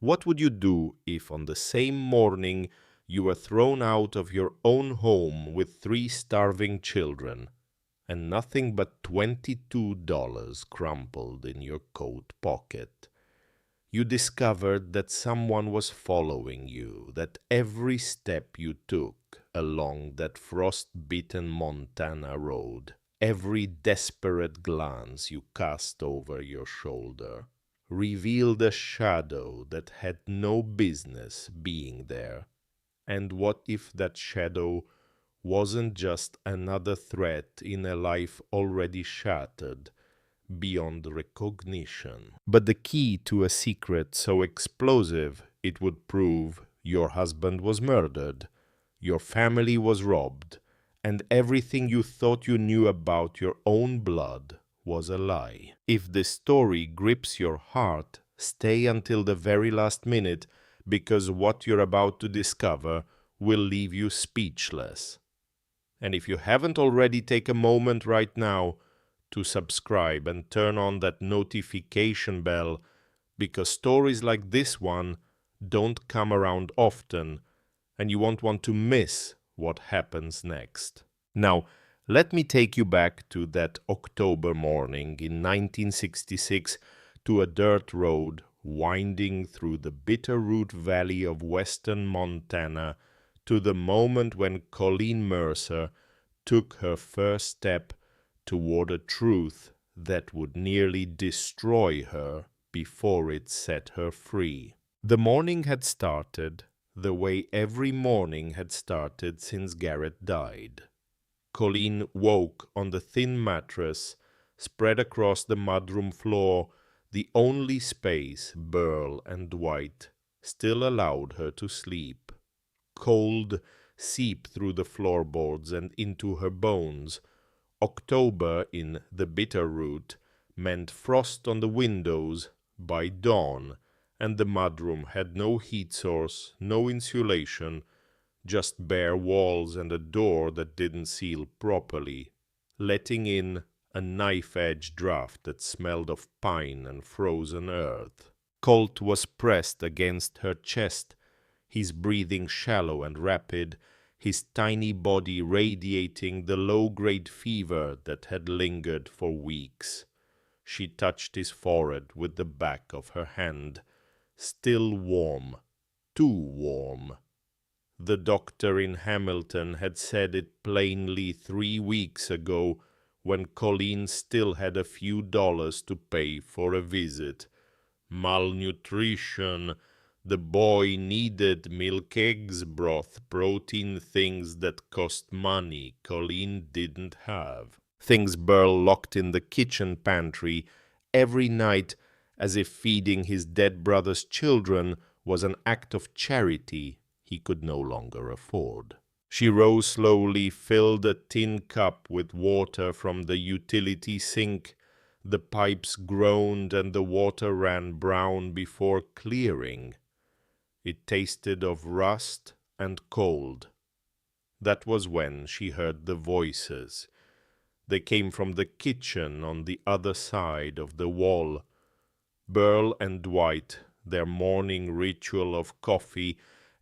What would you do if on the same morning you were thrown out of your own home with 3 starving children and nothing but $22 crumpled in your coat pocket? You discovered that someone was following you, that every step you took along that frost-bitten Montana road, every desperate glance you cast over your shoulder, revealed a shadow that had no business being there. And what if that shadow wasn't just another threat in a life already shattered beyond recognition, but the key to a secret so explosive it would prove your husband was murdered, your family was robbed, and everything you thought you knew about your own blood was a lie? If this story grips your heart, stay until the very last minute, because what you're about to discover will leave you speechless. And if you haven't already, take a moment right now to subscribe and turn on that notification bell, because stories like this one don't come around often, and you won't want to miss what happens next. Now, let me take you back to that October morning in 1966, to a dirt road winding through the Bitterroot Valley of western Montana, to the moment when Colleen Mercer took her first step toward a truth that would nearly destroy her before it set her free. The morning had started the way every morning had started since Garrett died. Colleen woke on the thin mattress spread across the mudroom floor, the only space Burl and Dwight still allowed her to sleep. Cold seeped through the floorboards and into her bones. October in the Bitterroot meant frost on the windows by dawn, and the mudroom had no heat source, no insulation, just bare walls and a door that didn't seal properly, letting in a knife-edge draft that smelled of pine and frozen earth. Colt was pressed against her chest, his breathing shallow and rapid, his tiny body radiating the low-grade fever that had lingered for weeks. She touched his forehead with the back of her hand. Still warm, too warm. The doctor in Hamilton had said it plainly 3 weeks ago, when Colleen still had a few dollars to pay for a visit. Malnutrition. The boy needed milk, eggs, broth, protein, things that cost money Colleen didn't have. Things Burl locked in the kitchen pantry every night, as if feeding his dead brother's children was an act of charity he could no longer afford. She rose slowly, filled a tin cup with water from the utility sink. The pipes groaned and the water ran brown before clearing. It tasted of rust and cold. That was when she heard the voices. They came from the kitchen on the other side of the wall. Burl and Dwight, their morning ritual of coffee,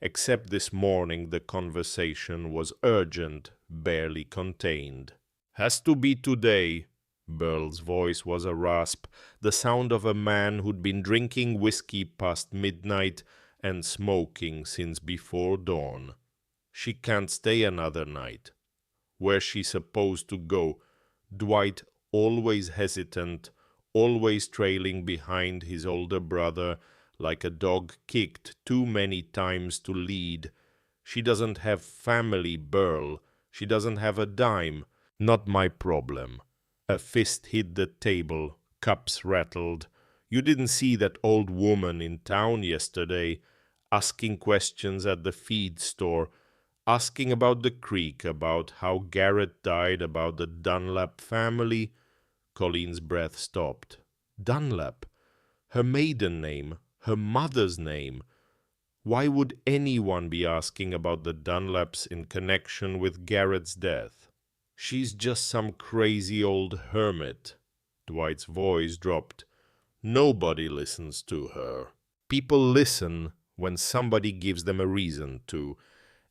except this morning the conversation was urgent, barely contained. "Has to be today." Burl's voice was a rasp, the sound of a man who'd been drinking whiskey past midnight and smoking since before dawn. "She can't stay another night." Where's she supposed to go? Dwight, always hesitant, always trailing behind his older brother, like a dog kicked too many times to lead. "She doesn't have family, Burl. She doesn't have a dime." "Not my problem." A fist hit the table, cups rattled. "You didn't see that old woman in town yesterday, asking questions at the feed store, asking about the creek, about how Garrett died, about the Dunlap family?" Colleen's breath stopped. Dunlap? Her maiden name, her mother's name. Why would anyone be asking about the Dunlaps in connection with Garrett's death? "She's just some crazy old hermit." Dwight's voice dropped. "Nobody listens to her." People listen when somebody gives them a reason to.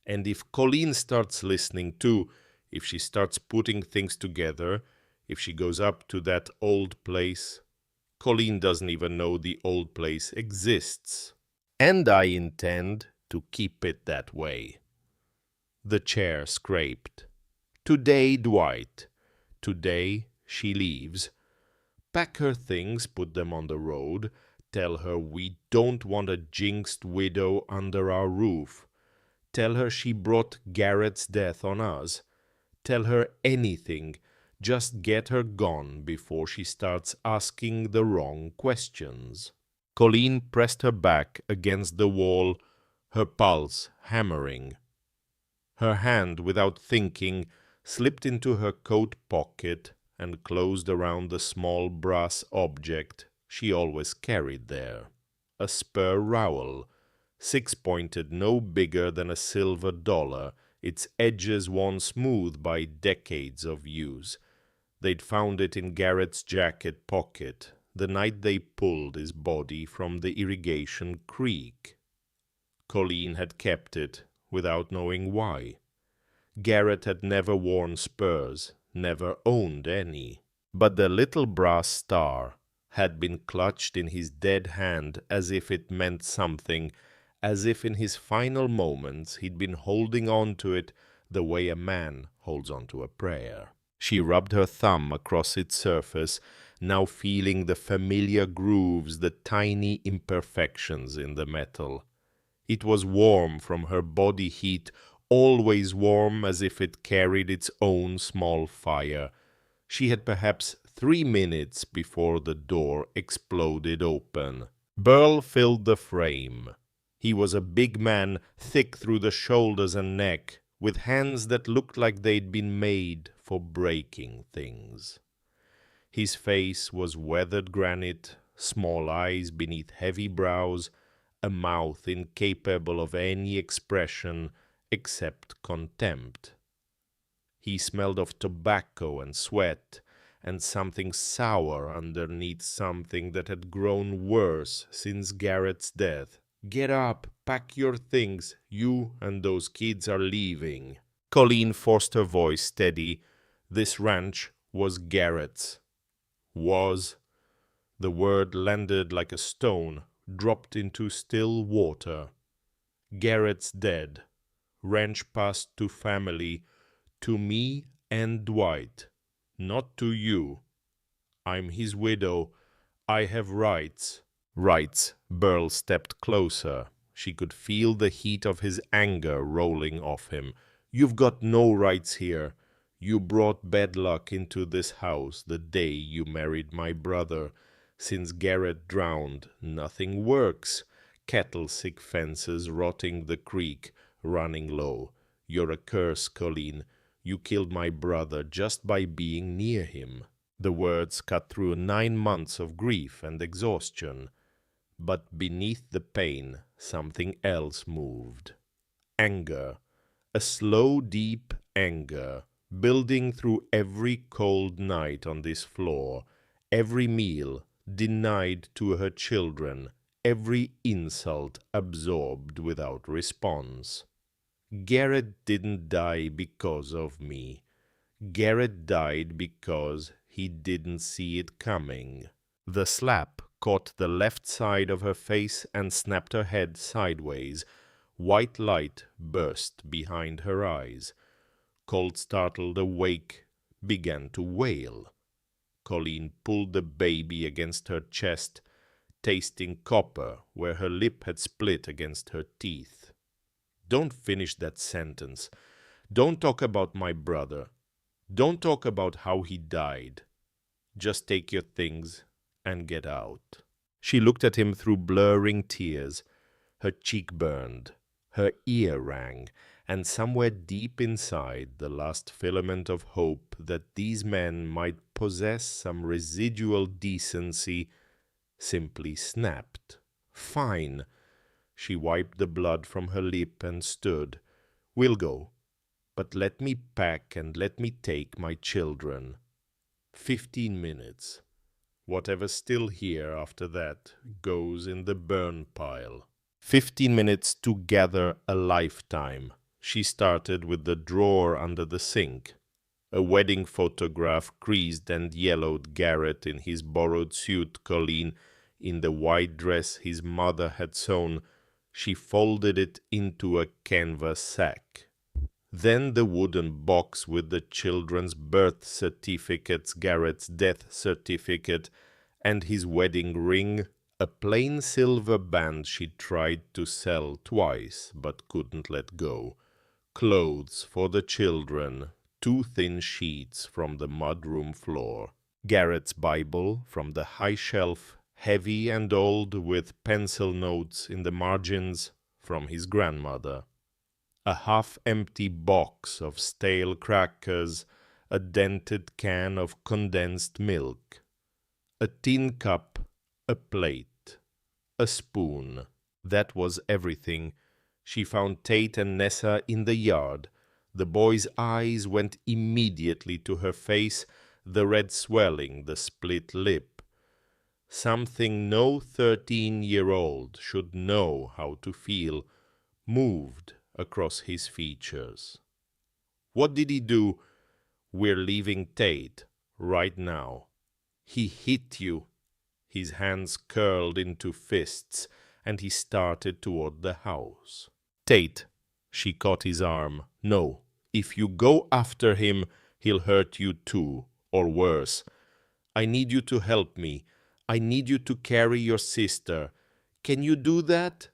And if Colleen starts listening too, if she starts putting things together, if she goes up to that old place, Colleen doesn't even know the old place exists. And I intend to keep it that way. The chair scraped. Today, Dwight. Today, she leaves. Pack her things, put them on the road. Tell her we don't want a jinxed widow under our roof. Tell her she brought Garrett's death on us. Tell her anything. Just get her gone before she starts asking the wrong questions. Colleen pressed her back against the wall, her pulse hammering. Her hand, without thinking, slipped into her coat pocket and closed around the small brass object she always carried there. A spur rowel, six-pointed, no bigger than a silver dollar, its edges worn smooth by decades of use. They'd found it in Garrett's jacket pocket the night they pulled his body from the irrigation creek. Colleen had kept it without knowing why. Garrett had never worn spurs, never owned any. But the little brass star had been clutched in his dead hand as if it meant something, as if in his final moments he'd been holding on to it the way a man holds on to a prayer. She rubbed her thumb across its surface, now feeling the familiar grooves, the tiny imperfections in the metal. It was warm from her body heat, always warm as if it carried its own small fire. She had perhaps 3 minutes before the door exploded open. Burl filled the frame. He was a big man, thick through the shoulders and neck, with hands that looked like they'd been made for breaking things. His face was weathered granite, small eyes beneath heavy brows, a mouth incapable of any expression except contempt. He smelled of tobacco and sweat, and something sour underneath something that had grown worse since Garrett's death. "Get up, pack your things, you and those kids are leaving." Colleen forced her voice steady. This ranch was Garrett's. Was. The word landed like a stone, dropped into still water. Garrett's dead. Ranch passed to family, to me and Dwight, not to you. I'm his widow. I have rights. Rights. Burl stepped closer. She could feel the heat of his anger rolling off him. You've got no rights here. You brought bad luck into this house the day you married my brother. Since Garrett drowned, nothing works. Cattle-sick fences rotting the creek, running low. You're a curse, Colleen. You killed my brother just by being near him. The words cut through 9 months of grief and exhaustion. But beneath the pain, something else moved. Anger. A slow, deep anger, building through every cold night on this floor, every meal denied to her children, every insult absorbed without response. Garrett didn't die because of me. Garrett died because he didn't see it coming. The slap caught the left side of her face and snapped her head sideways. White light burst behind her eyes. Cold, startled, awake, began to wail. Colleen pulled the baby against her chest, tasting copper where her lip had split against her teeth. Don't finish that sentence. Don't talk about my brother. Don't talk about how he died. Just take your things and get out. She looked at him through blurring tears. Her cheek burned. Her ear rang, and somewhere deep inside the last filament of hope that these men might possess some residual decency simply snapped. Fine. She wiped the blood from her lip and stood. We'll go, but let me pack and let me take my children. 15 minutes. Whatever's still here after that goes in the burn pile. 15 minutes to gather a lifetime. She started with the drawer under the sink. A wedding photograph creased and yellowed Garrett in his borrowed suit, Colleen in the white dress his mother had sewn. She folded it into a canvas sack. Then the wooden box with the children's birth certificates, Garrett's death certificate, and his wedding ring, a plain silver band she tried to sell twice but couldn't let go, clothes for the children, 2 thin sheets from the mudroom floor, Garrett's Bible from the high shelf, heavy and old with pencil notes in the margins from his grandmother, a half-empty box of stale crackers, a dented can of condensed milk, a tin cup, a plate, a spoon. That was everything. She found Tate and Nessa in the yard. The boy's eyes went immediately to her face, the red swelling, the split lip. Something no 13-year-old should know how to feel moved across his features. What did he do? We're leaving Tate right now. He hit you. His hands curled into fists, and he started toward the house. Tate, she caught his arm. No, if you go after him, he'll hurt you too, or worse. I need you to help me. I need you to carry your sister. Can you do that?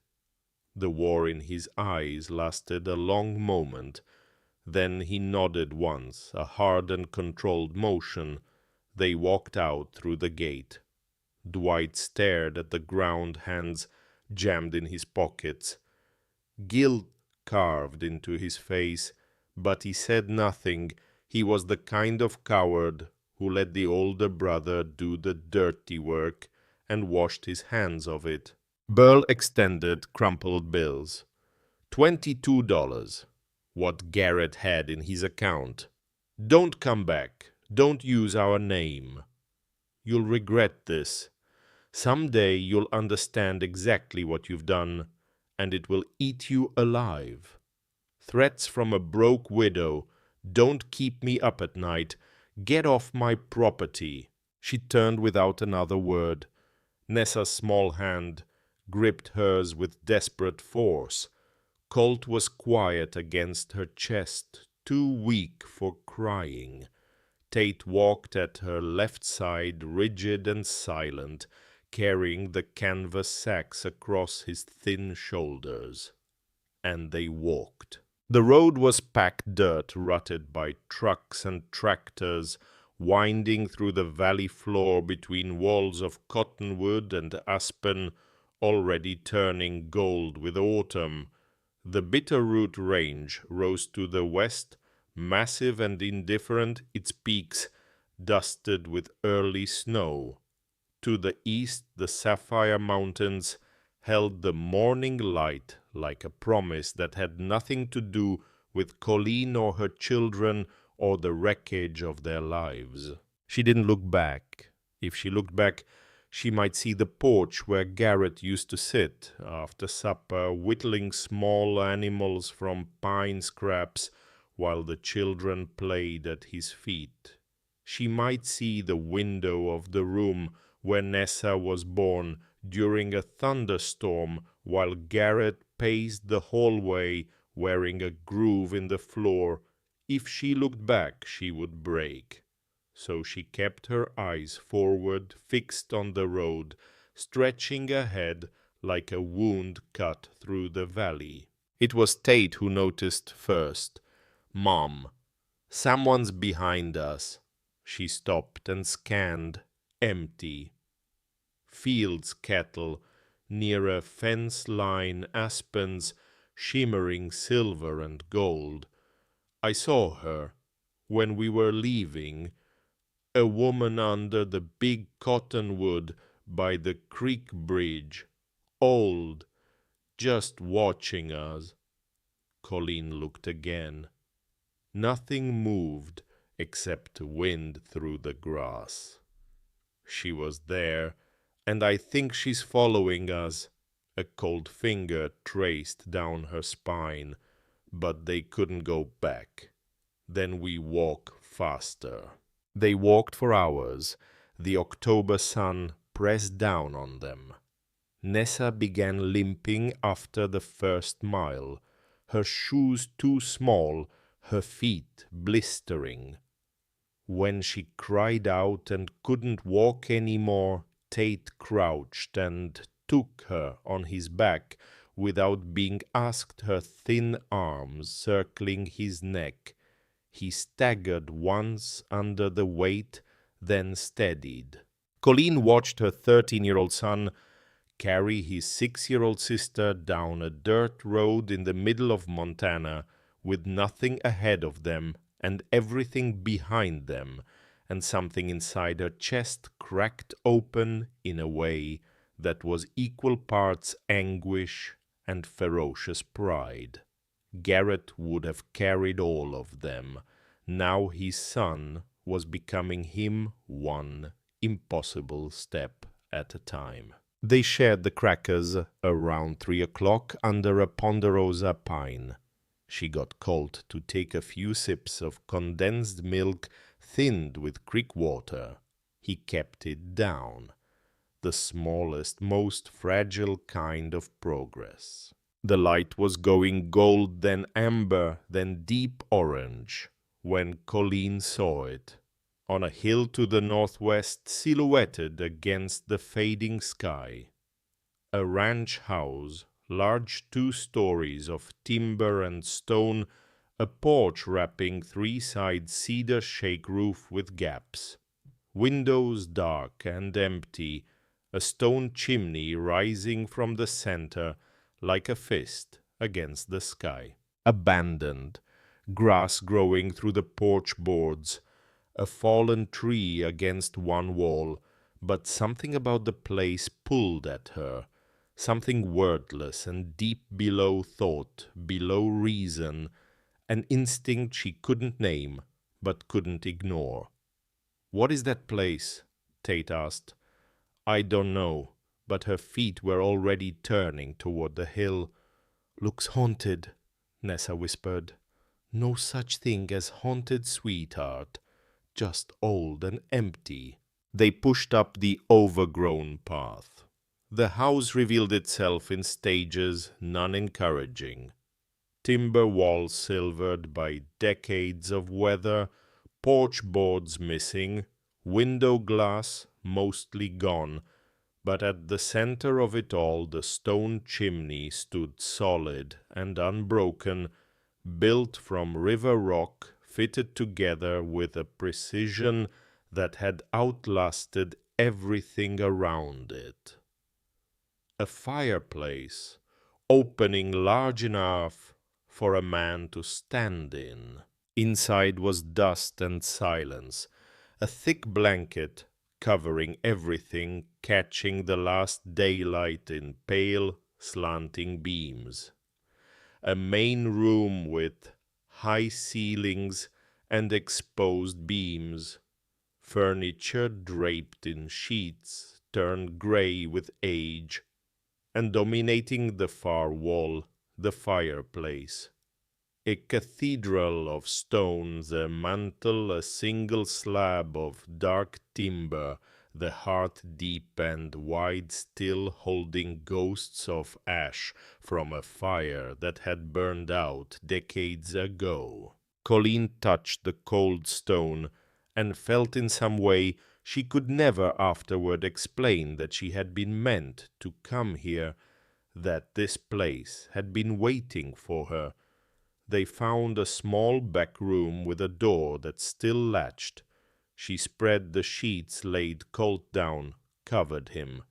The war in his eyes lasted a long moment. Then he nodded once, a hard and controlled motion. They walked out through the gate. Dwight stared at the ground, hands jammed in his pockets. Guilt carved into his face, but he said nothing. He was the kind of coward who let the older brother do the dirty work and washed his hands of it. Burl extended crumpled bills. $22. What Garrett had in his account. Don't come back. Don't use our name. You'll regret this. Someday you'll understand exactly what you've done, and it will eat you alive. Threats from a broke widow. Don't keep me up at night. Get off my property. She turned without another word. Nessa's small hand gripped hers with desperate force. Colt was quiet against her chest, too weak for crying. Tate walked at her left side, rigid and silent, carrying the canvas sacks across his thin shoulders. And they walked. The road was packed dirt, rutted by trucks and tractors, winding through the valley floor between walls of cottonwood and aspen, already turning gold with autumn. The Bitterroot Range rose to the west, massive and indifferent, its peaks dusted with early snow. To the east, the Sapphire Mountains held the morning light like a promise that had nothing to do with Colleen or her children or the wreckage of their lives. She didn't look back. If she looked back, she might see the porch where Garrett used to sit after supper, whittling small animals from pine scraps while the children played at his feet. She might see the window of the room where Nessa was born during a thunderstorm while Garrett paced the hallway wearing a groove in the floor. If she looked back, she would break. So she kept her eyes forward, fixed on the road, stretching ahead like a wound cut through the valley. It was Tate who noticed first. Mom, someone's behind us. She stopped and scanned. Empty. Fields cattle, near a fence line, aspens, shimmering silver and gold. I saw her when we were leaving. A woman under the big cottonwood by the creek bridge, old, just watching us. Colleen looked again. Nothing moved except wind through the grass. She was there, and I think she's following us. A cold finger traced down her spine, but they couldn't go back. Then we walk faster. They walked for hours. The October sun pressed down on them. Nessa began limping after the first mile, her shoes too small, her feet blistering. When she cried out and couldn't walk any more, Tate crouched and took her on his back without being asked, her thin arms circling his neck. He staggered once under the weight, then steadied. Colleen watched her 13-year-old son carry his 6-year-old sister down a dirt road in the middle of Montana with nothing ahead of them and everything behind them, and something inside her chest cracked open in a way that was equal parts anguish and ferocious pride. Garrett would have carried all of them. Now his son was becoming him one impossible step at a time. They shared the crackers around 3 o'clock under a ponderosa pine. She got Colt to take a few sips of condensed milk thinned with creek water. He kept it down, the smallest, most fragile kind of progress. The light was going gold, then amber, then deep orange, when Colleen saw it, on a hill to the northwest, silhouetted against the fading sky. A ranch house, large 2 stories of timber and stone, a porch wrapping 3-side cedar shake roof with gaps. Windows dark and empty, a stone chimney rising from the center like a fist against the sky. Abandoned, grass growing through the porch boards, a fallen tree against one wall, but something about the place pulled at her, something wordless and deep below thought, below reason, an instinct she couldn't name, but couldn't ignore. "What is that place?" Tate asked. "I don't know," but her feet were already turning toward the hill. "Looks haunted," Nessa whispered. "No such thing as haunted, sweetheart. Just old and empty." They pushed up the overgrown path. The house revealed itself in stages, none encouraging. Timber walls silvered by decades of weather, porch boards missing, window glass mostly gone, but at the center of it all the stone chimney stood solid and unbroken, built from river rock, fitted together with a precision that had outlasted everything around it. A fireplace, opening large enough for a man to stand in. Inside was dust and silence, a thick blanket covering everything, catching the last daylight in pale, slanting beams. A main room with high ceilings and exposed beams, furniture draped in sheets turned gray with age, and dominating the far wall, the fireplace. A cathedral of stone, the mantel a single slab of dark timber, the hearth deep and wide still holding ghosts of ash from a fire that had burned out decades ago. Colleen touched the cold stone and felt in some way she could never afterward explain that she had been meant to come here, that this place had been waiting for her. They found a small back room with a door that still latched. She spread the sheets, laid Colt down, covered him.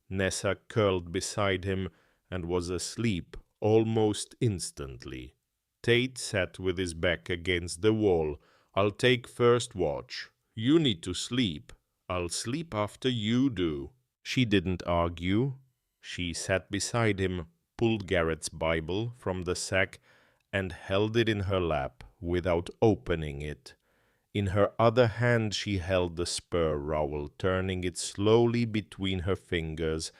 Nessa curled beside him and was asleep almost instantly. Tate sat with his back against the wall. "I'll take first watch. You need to sleep. I'll sleep after you do." She didn't argue. She sat beside him, pulled Garrett's Bible from the sack, and held it in her lap without opening it. In her other hand she held the spur rowel, turning it slowly between her fingers,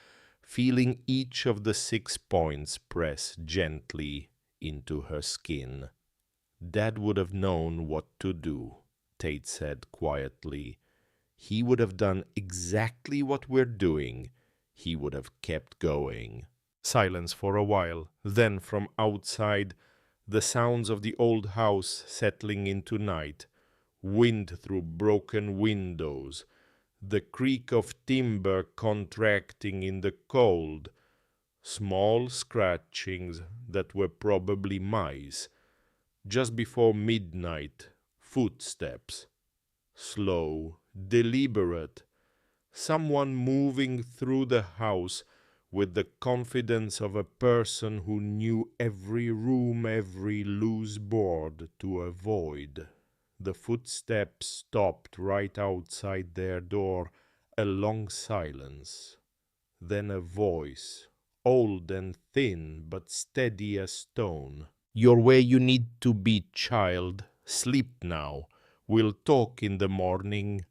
feeling each of the 6 points press gently into her skin. Dad would have known what to do, Tate said quietly. He would have done exactly what we're doing. He would have kept going. Silence for a while. Then from outside, the sounds of the old house settling into night. Wind through broken windows. The creak of timber contracting in the cold. Small scratchings that were probably mice. Just before midnight, footsteps. Slow, deliberate. Someone moving through the house with the confidence of a person who knew every room, every loose board to avoid. The footsteps stopped right outside their door, a long silence. Then a voice, old and thin but steady as stone. "You're where you need to be, child. Sleep now. We'll talk in the morning."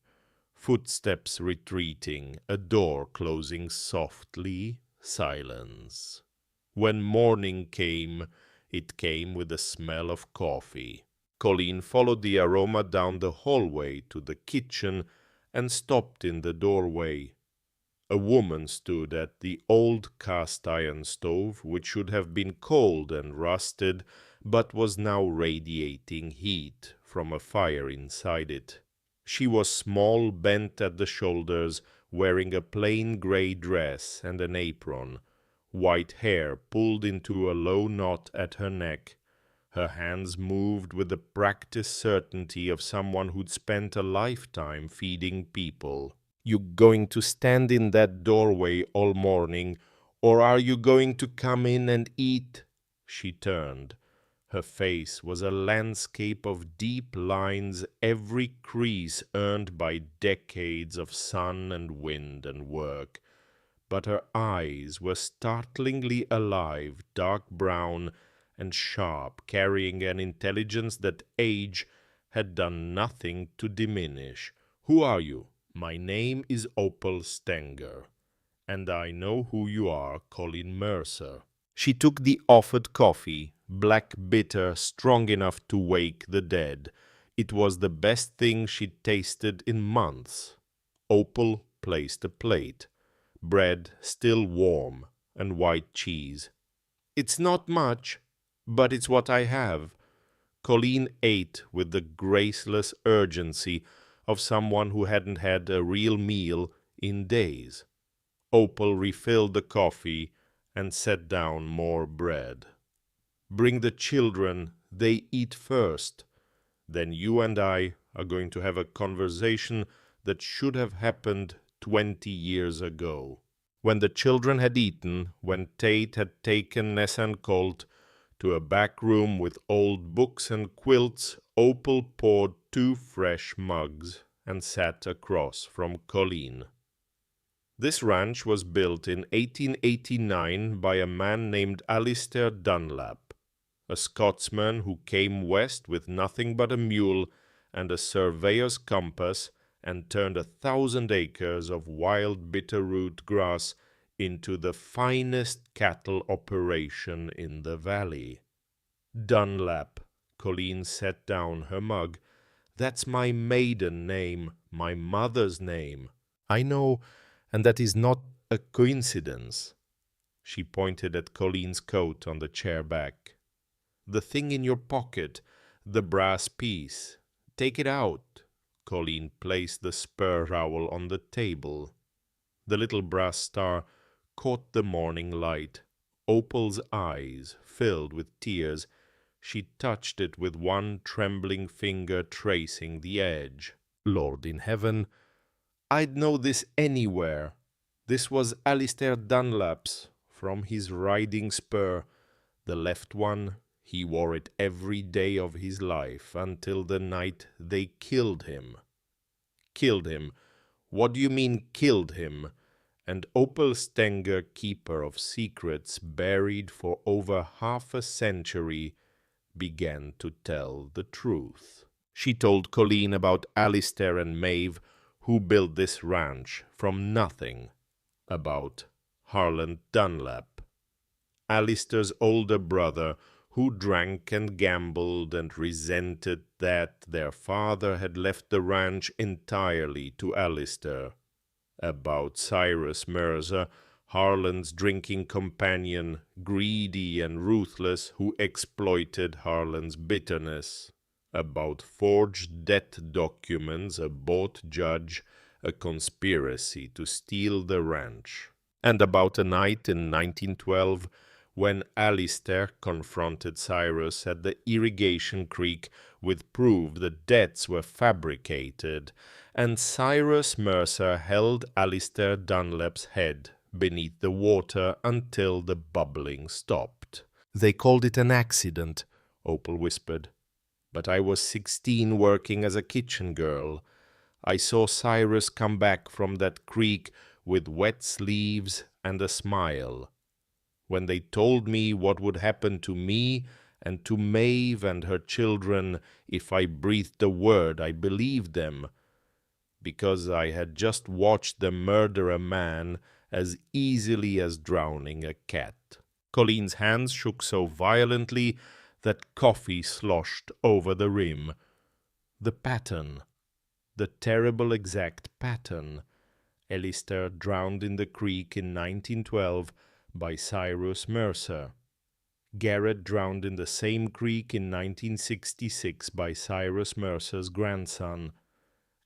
Footsteps retreating, a door closing softly, silence. When morning came, it came with the smell of coffee. Colleen followed the aroma down the hallway to the kitchen and stopped in the doorway. A woman stood at the old cast-iron stove, which should have been cold and rusted, but was now radiating heat from a fire inside it. She was small, bent at the shoulders, wearing a plain grey dress and an apron, white hair pulled into a low knot at her neck. Her hands moved with the practiced certainty of someone who'd spent a lifetime feeding people. "You going to stand in that doorway all morning, or are you going to come in and eat?" She turned. Her face was a landscape of deep lines, every crease earned by decades of sun and wind and work. But her eyes were startlingly alive, dark brown and sharp, carrying an intelligence that age had done nothing to diminish. "Who are you?" "My name is Opal Stenger, and I know who you are, Colleen Mercer." She took the offered coffee, black bitter, strong enough to wake the dead. It was the best thing she'd tasted in months. Opal placed a plate, bread still warm, and white cheese. "It's not much, but it's what I have." Colleen ate with the graceless urgency of someone who hadn't had a real meal in days. Opal refilled the coffee and set down more bread. "Bring the children, they eat first. Then you and I are going to have a conversation that should have happened 20 years ago." When the children had eaten, when Tate had taken Ness and Colt to a back room with old books and quilts, Opal poured 2 fresh mugs and sat across from Colleen. This ranch was built in 1889 by a man named Alistair Dunlap, a Scotsman who came west with nothing but a mule and a surveyor's compass and turned 1,000 acres of wild bitterroot grass into the finest cattle operation in the valley. "Dunlap," Colleen set down her mug. "That's my maiden name, my mother's name." "I know, and that is not a coincidence." She pointed at Colleen's coat on the chair back. "The thing in your pocket, the brass piece. Take it out." Colleen placed the spur rowel on the table. The little brass star caught the morning light. Opal's eyes filled with tears. She touched it with one trembling finger, tracing the edge. "Lord in heaven, I'd know this anywhere. This was Alistair Dunlap's, from his riding spur. The left one, he wore it every day of his life, until the night they killed him." "Killed him? What do you mean, killed him?" And Opal Stenger, keeper of secrets buried for over half a century, began to tell the truth. She told Colleen about Alistair and Maeve, who built this ranch from nothing, about Harlan Dunlap, Alistair's older brother, who drank and gambled and resented that their father had left the ranch entirely to Alistair, about Cyrus Mercer, Harlan's drinking companion, greedy and ruthless, who exploited Harlan's bitterness, about forged debt documents, a bought judge, a conspiracy to steal the ranch, and about a night in 1912 when Alistair confronted Cyrus at the irrigation creek with proof the debts were fabricated, and Cyrus Mercer held Alistair Dunlap's head beneath the water until the bubbling stopped. "They called it an accident," Opal whispered. "But I was 16 working as a kitchen girl. I saw Cyrus come back from that creek with wet sleeves and a smile. When they told me what would happen to me and to Maeve and her children if I breathed a word, I believed them, because I had just watched them murder a man as easily as drowning a cat." Colleen's hands shook so violently that coffee sloshed over the rim. The pattern, the terrible exact pattern. Alistair drowned in the creek in 1912 by Cyrus Mercer. Garrett drowned in the same creek in 1966 by Cyrus Mercer's grandson.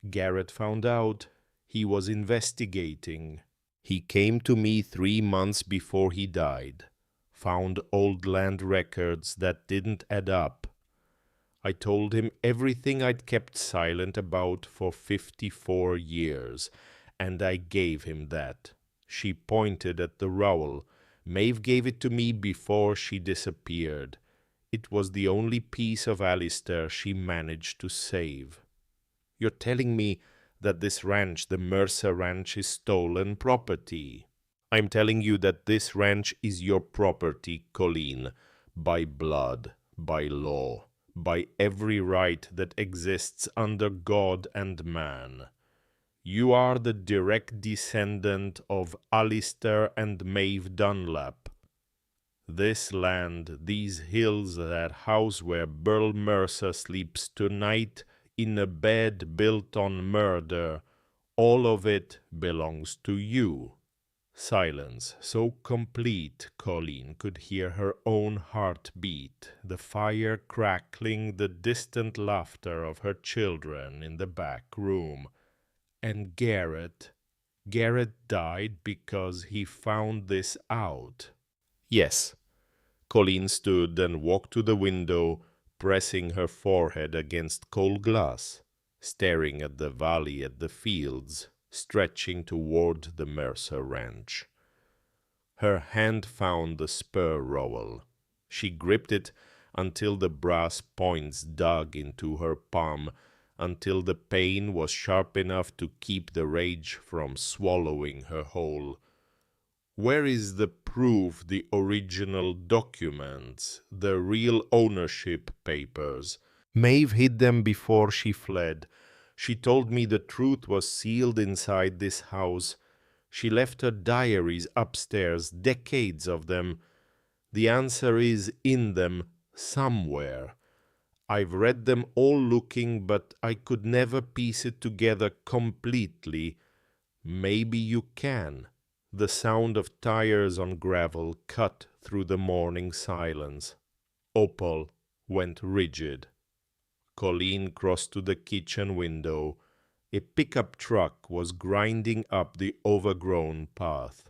Garrett found out. He was investigating. He came to me 3 months before he died. Found old land records that didn't add up. I told him everything I'd kept silent about for 54 years, and I gave him that. She pointed at the rowel. Maeve gave it to me before she disappeared. It was the only piece of Alistair she managed to save. You're telling me that this ranch, the Mercer Ranch, is stolen property. I'm telling you that this ranch is your property, Colleen, by blood, by law, by every right that exists under God and man. You are the direct descendant of Alistair and Maeve Dunlap. This land, these hills, that house where Burl Mercer sleeps tonight in a bed built on murder, all of it belongs to you. Silence so complete Colleen could hear her own heart beat, the fire crackling, the distant laughter of her children in the back room. And Garrett died because he found this out. Yes. Colleen stood and walked to the window, pressing her forehead against cold glass, staring at the valley, at the fields, stretching toward the Mercer Ranch. Her hand found the spur rowel. She gripped it until the brass points dug into her palm, until the pain was sharp enough to keep the rage from swallowing her whole. Where is the proof, the original documents, the real ownership papers? Maeve hid them before she fled. She told me the truth was sealed inside this house. She left her diaries upstairs, decades of them. The answer is in them somewhere. I've read them all looking, but I could never piece it together completely. Maybe you can. The sound of tires on gravel cut through the morning silence. Opal went rigid. Colleen crossed to the kitchen window. A pickup truck was grinding up the overgrown path.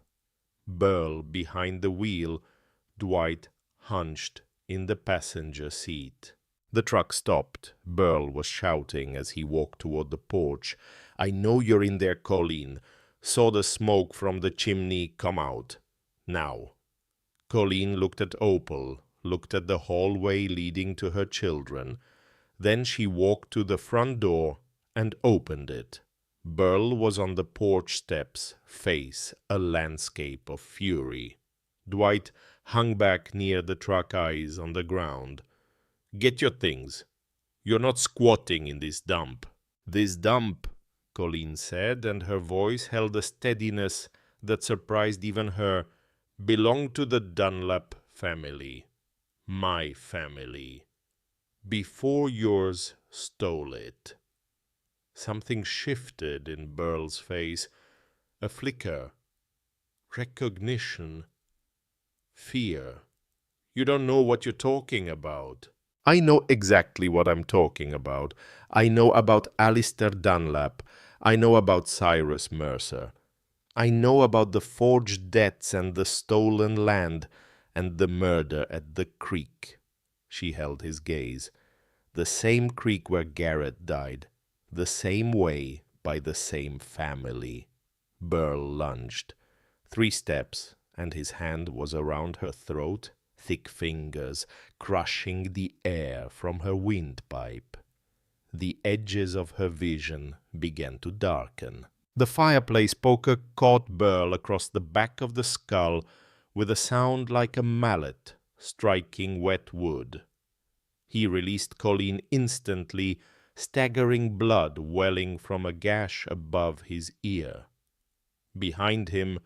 Burl behind the wheel, Dwight hunched in the passenger seat. The truck stopped. Burl was shouting as he walked toward the porch. "I know you're in there, Colleen. Saw the smoke from the chimney come out. Now." Colleen looked at Opal, looked at the hallway leading to her children. Then she walked to the front door and opened it. Burl was on the porch steps, face a landscape of fury. Dwight hung back near the truck, eyes on the ground. "Get your things. You're not squatting in this dump. This dump, Colleen said, and her voice held a steadiness that surprised even her, belonged to the Dunlap family. My family. Before yours stole it. Something shifted in Burl's face. A flicker. Recognition. Fear. You don't know what you're talking about. I know exactly what I'm talking about. I know about Alistair Dunlap. I know about Cyrus Mercer. I know about the forged debts and the stolen land and the murder at the creek. She held his gaze. The same creek where Garrett died. The same way by the same family. Burl lunged. 3 steps, and his hand was around her throat, thick fingers crushing the air from her windpipe. The edges of her vision began to darken. The fireplace poker caught Burl across the back of the skull with a sound like a mallet striking wet wood. He released Colleen instantly, staggering blood welling from a gash above his ear. Behind him,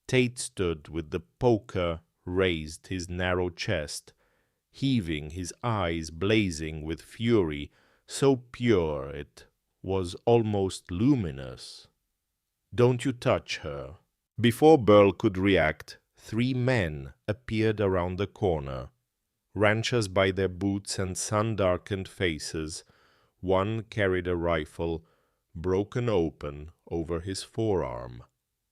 Tate stood with the poker raised his narrow chest, heaving, his eyes blazing with fury, so pure it was almost luminous. Don't you touch her. Before Burl could react, 3 men appeared around the corner. Ranchers by their boots and sun-darkened faces. One carried a rifle, broken open over his forearm.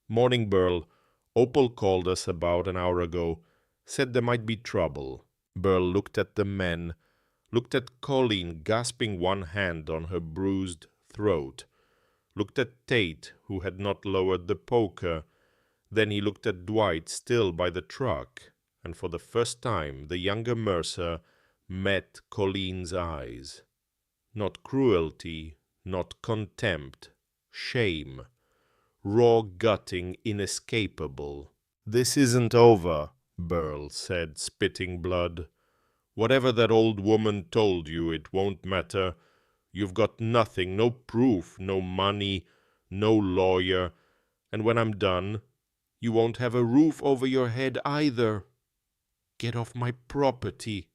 Morning, Burl. Opal called us about an hour ago. Said there might be trouble. Burl looked at the men, looked at Colleen gasping one hand on her bruised throat, looked at Tate, who had not lowered the poker. Then he looked at Dwight still by the truck, and for the first time the younger Mercer met Colleen's eyes. Not cruelty, not contempt, shame. Raw gutting, inescapable. This isn't over, Burl said, spitting blood. Whatever that old woman told you, it won't matter. You've got nothing, no proof, no money, no lawyer, and when I'm done, you won't have a roof over your head either. Get off my property,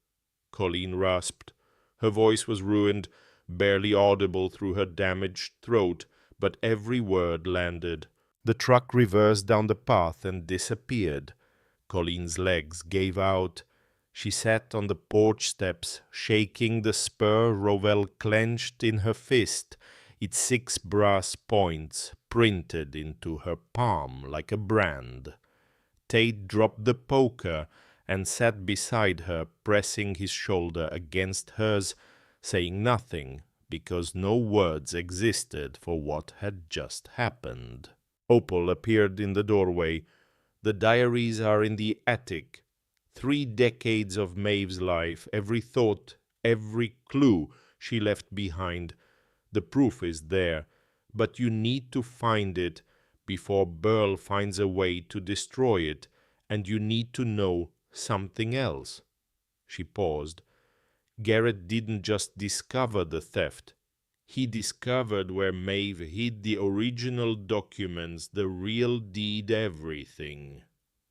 Colleen rasped. Her voice was ruined, barely audible through her damaged throat, but every word landed. The truck reversed down the path and disappeared. Colleen's legs gave out. She sat on the porch steps, shaking the spur Rowell clenched in her fist, its 6 brass points printed into her palm like a brand. Tate dropped the poker and sat beside her, pressing his shoulder against hers, saying nothing, because no words existed for what had just happened. Opal appeared in the doorway. The diaries are in the attic. 3 decades of Maeve's life, every thought, every clue she left behind. The proof is there, but you need to find it before Burl finds a way to destroy it, and you need to know something else. She paused. Garrett didn't just discover the theft. He discovered where Maeve hid the original documents, the real deed, everything.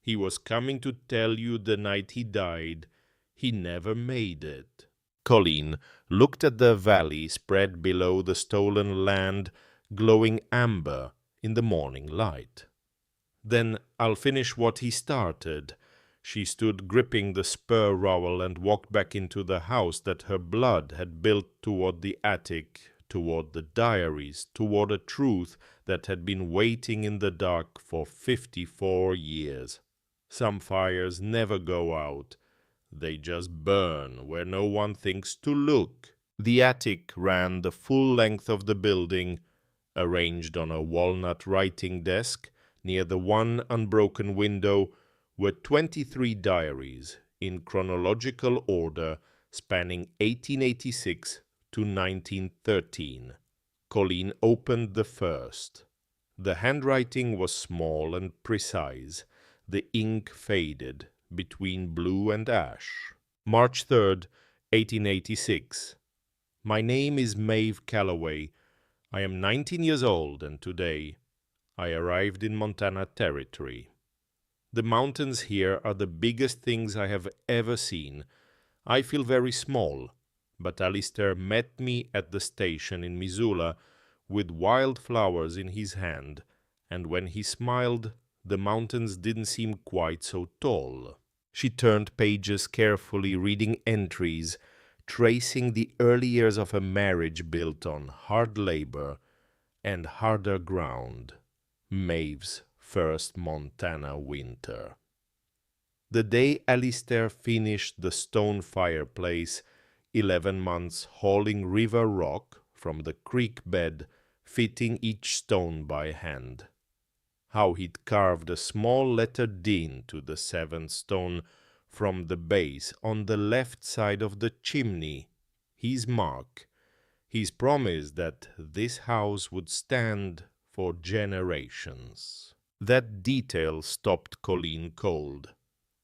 He was coming to tell you the night he died. He never made it. Colleen looked at the valley spread below the stolen land, glowing amber in the morning light. Then I'll finish what he started. She stood gripping the spur rowel and walked back into the house that her blood had built toward the attic, toward the diaries, toward a truth that had been waiting in the dark for 54 years. Some fires never go out. They just burn where no one thinks to look. The attic ran the full length of the building, arranged on a walnut writing desk near the one unbroken window were 23 diaries in chronological order spanning 1886 to 1913. Colleen opened the first. The handwriting was small and precise. The ink faded between blue and ash. March 3rd, 1886. My name is Maeve Calloway. I am 19 years old, and today I arrived in Montana Territory. The mountains here are the biggest things I have ever seen. I feel very small, but Alistair met me at the station in Missoula with wildflowers in his hand, and when he smiled, the mountains didn't seem quite so tall. She turned pages carefully, reading entries, tracing the early years of a marriage built on hard labor and harder ground. Maeve's first Montana winter. The day Alistair finished the stone fireplace, 11 months hauling river rock from the creek bed, fitting each stone by hand. How he'd carved a small letter D into the seventh stone from the base on the left side of the chimney, his mark, his promise that this house would stand for generations. That detail stopped Colleen cold.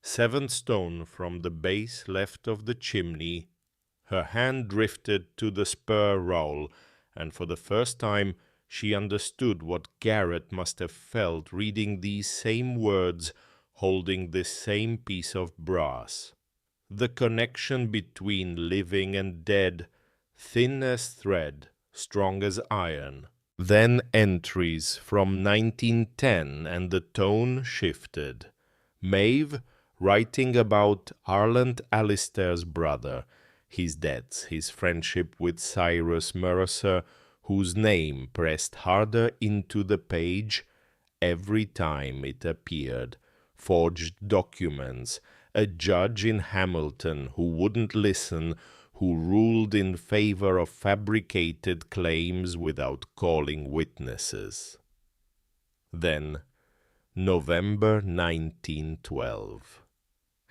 7 stone from the base left of the chimney, her hand drifted to the spur rowel, and for the first time she understood what Garrett must have felt reading these same words, holding this same piece of brass. The connection between living and dead, thin as thread, strong as iron. Then entries from 1910, and the tone shifted. Maeve, writing about Arland Alistair's brother, his debts, his friendship with Cyrus Mercer, whose name pressed harder into the page every time it appeared, forged documents, a judge in Hamilton who wouldn't listen, who ruled in favor of fabricated claims without calling witnesses. Then, November 1912.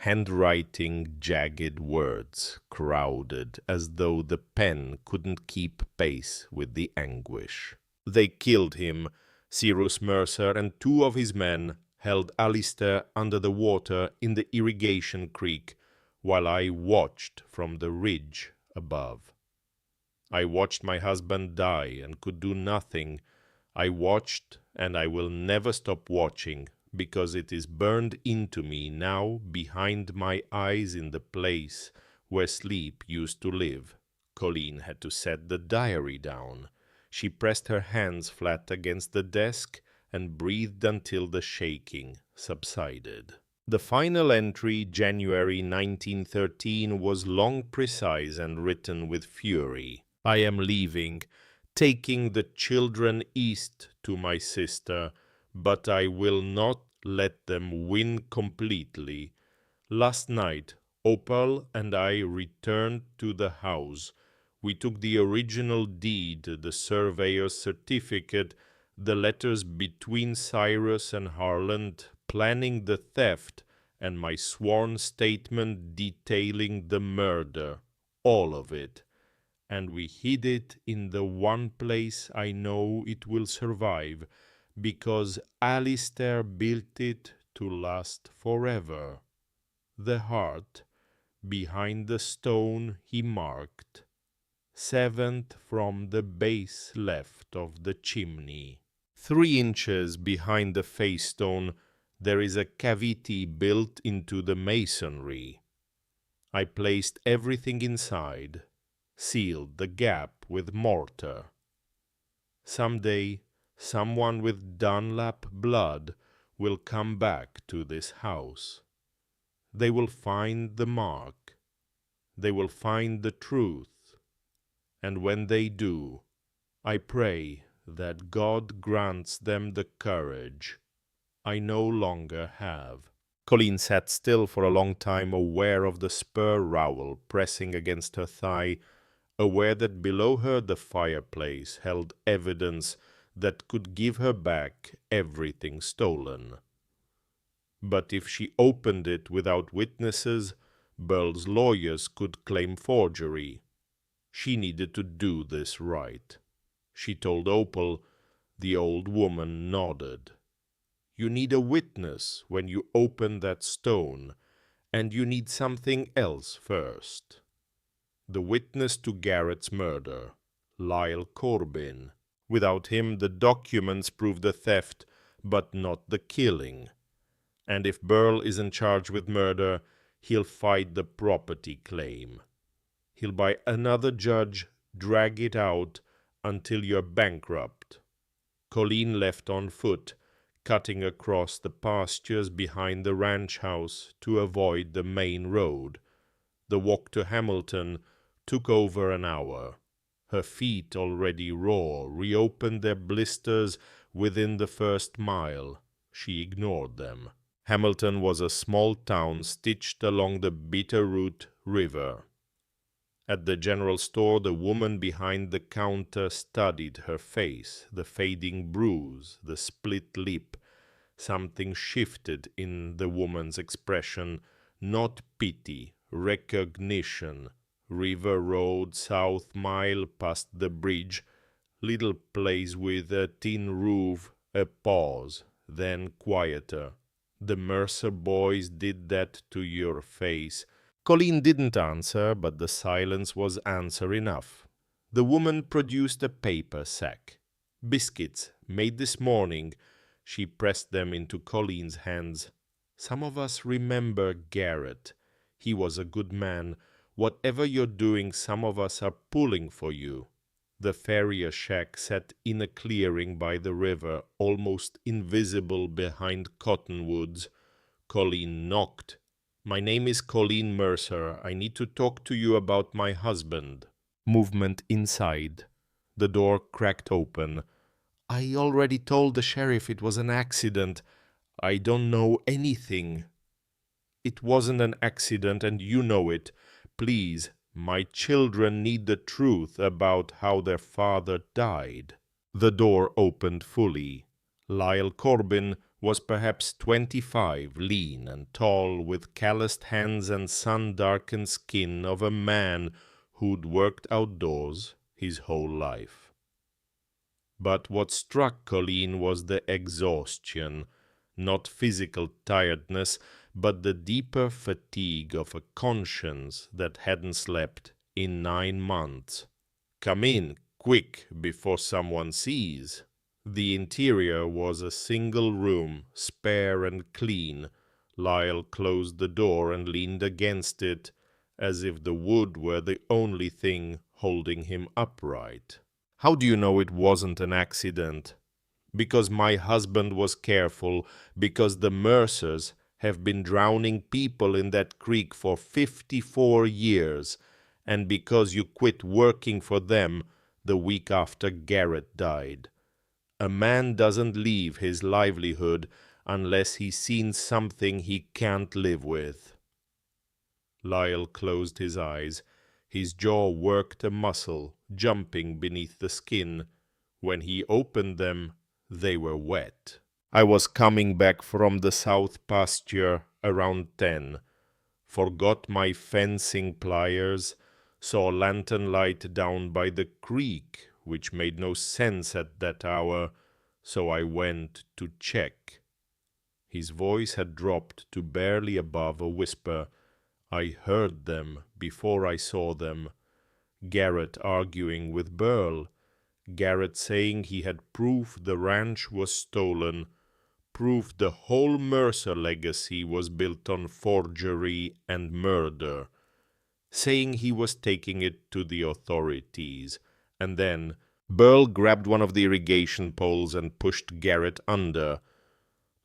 Handwriting jagged words, crowded as though the pen couldn't keep pace with the anguish. They killed him. Cyrus Mercer and 2 of his men held Alistair under the water in the irrigation creek while I watched from the ridge above. I watched my husband die and could do nothing. I watched, and I will never stop watching, because it is burned into me now behind my eyes in the place where sleep used to live. Colleen had to set the diary down. She pressed her hands flat against the desk and breathed until the shaking subsided. The final entry, January 1913, was long, precise, and written with fury. I am leaving, taking the children east to my sister, but I will not let them win completely. Last night, Opal and I returned to the house. We took the original deed, the surveyor's certificate, the letters between Cyrus and Harland planning the theft, and my sworn statement detailing the murder, all of it. And we hid it in the one place I know it will survive, because Alistair built it to last forever. The heart, behind the stone he marked, 7th from the base left of the chimney. 3 inches behind the face stone there is a cavity built into the masonry. I placed everything inside, sealed the gap with mortar. Someday, someone with Dunlap blood will come back to this house. They will find the mark. They will find the truth. And when they do, I pray that God grants them the courage I no longer have. Colleen sat still for a long time, aware of the spur rowel pressing against her thigh, aware that below her the fireplace held evidence that could give her back everything stolen. But if she opened it without witnesses, Burl's lawyers could claim forgery. She needed to do this right. She told Opal. The old woman nodded. You need a witness when you open that stone, and you need something else first. The witness to Garrett's murder, Lyle Corbin. Without him, the documents prove the theft, but not the killing. And if Burl isn't charged with murder, he'll fight the property claim. He'll buy another judge, drag it out until you're bankrupt. Colleen left on foot, cutting across the pastures behind the ranch house to avoid the main road. The walk to Hamilton took over an hour. Her feet, already raw, reopened their blisters within the first mile. She ignored them. Hamilton was a small town stitched along the Bitterroot River. At the general store, the woman behind the counter studied her face, the fading bruise, the split lip. Something shifted in the woman's expression, not pity, recognition. River Road, South Mile, past the bridge, little place with a tin roof, a pause, then quieter. The Mercer boys did that to your face. Colleen didn't answer, but the silence was answer enough. The woman produced a paper sack. Biscuits, made this morning. She pressed them into Colleen's hands. Some of us remember Garrett. He was a good man. Whatever you're doing, some of us are pulling for you. The farrier shack sat in a clearing by the river, almost invisible behind cottonwoods. Colleen knocked. "My name is Colleen Mercer. I need to talk to you about my husband." Movement inside. The door cracked open. "I already told the sheriff it was an accident. I don't know anything." "It wasn't an accident, and you know it. Please, my children need the truth about how their father died." The door opened fully. Lyle Corbin was perhaps 25, lean and tall, with calloused hands and sun-darkened skin of a man who'd worked outdoors his whole life. But what struck Colleen was the exhaustion, not physical tiredness, but the deeper fatigue of a conscience that hadn't slept in 9 months. "Come in, quick, before someone sees." The interior was a single room, spare and clean. Lyle closed the door and leaned against it, as if the wood were the only thing holding him upright. "How do you know it wasn't an accident?" "Because my husband was careful, because the Mercers have been drowning people in that creek for 54 years, and because you quit working for them the week after Garrett died. A man doesn't leave his livelihood unless he's seen something he can't live with." Lyle closed his eyes. His jaw worked a muscle, jumping beneath the skin. When he opened them, they were wet. "I was coming back from the south pasture around 10. Forgot my fencing pliers. Saw lantern light down by the creek, which made no sense at that hour, so I went to check." His voice had dropped to barely above a whisper. "I heard them before I saw them. Garrett arguing with Burl. Garrett saying he had proof the ranch was stolen, proof the whole Mercer legacy was built on forgery and murder, saying he was taking it to the authorities. And then Burl grabbed one of the irrigation poles and pushed Garrett under.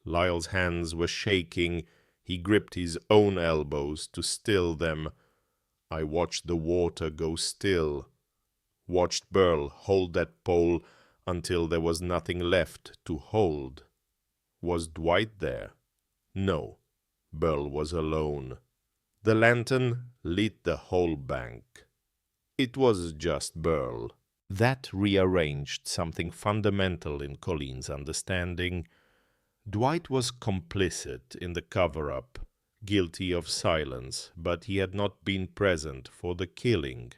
Lyle's hands were shaking. He gripped his own elbows to still them. I watched the water go still. Watched Burl hold that pole until there was nothing left to hold. Was Dwight there? No. Burl was alone. The lantern lit the whole bank. It was just Burl. That rearranged something fundamental in Colleen's understanding. Dwight was complicit in the cover-up, guilty of silence, but he had not been present for the killing.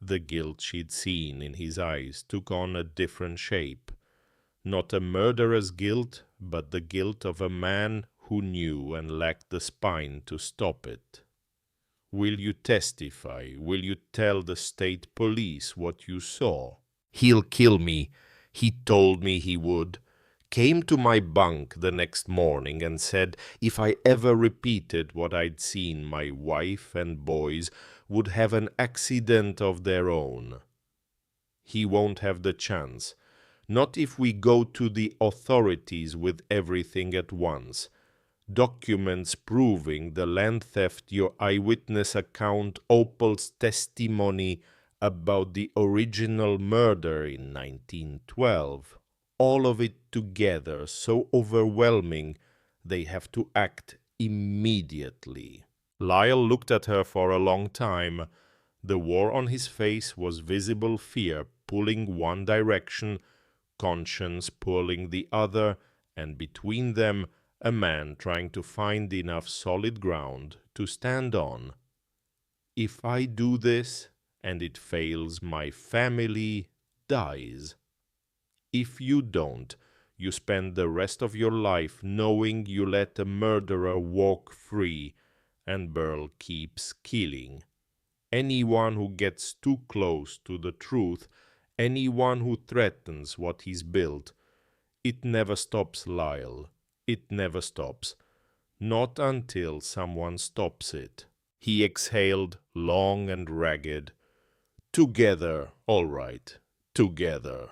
The guilt she'd seen in his eyes took on a different shape. Not a murderer's guilt, but the guilt of a man who knew and lacked the spine to stop it. Will you testify? Will you tell the state police what you saw? He'll kill me. He told me he would. Came to my bunk the next morning and said if I ever repeated what I'd seen, my wife and boys would have an accident of their own. He won't have the chance. Not if we go to the authorities with everything at once. Documents proving the land theft, your eyewitness account, Opal's testimony about the original murder in 1912. All of it together, so overwhelming, they have to act immediately. Lyle looked at her for a long time. The war on his face was visible fear pulling one direction, conscience pulling the other, and between them a man trying to find enough solid ground to stand on. If I do this and it fails, my family dies. If you don't, you spend the rest of your life knowing you let a murderer walk free, and Burl keeps killing. Anyone who gets too close to the truth, anyone who threatens what he's built, it never stops, Lyle. It never stops. Not until someone stops it. He exhaled, long and ragged. Together, all right, together.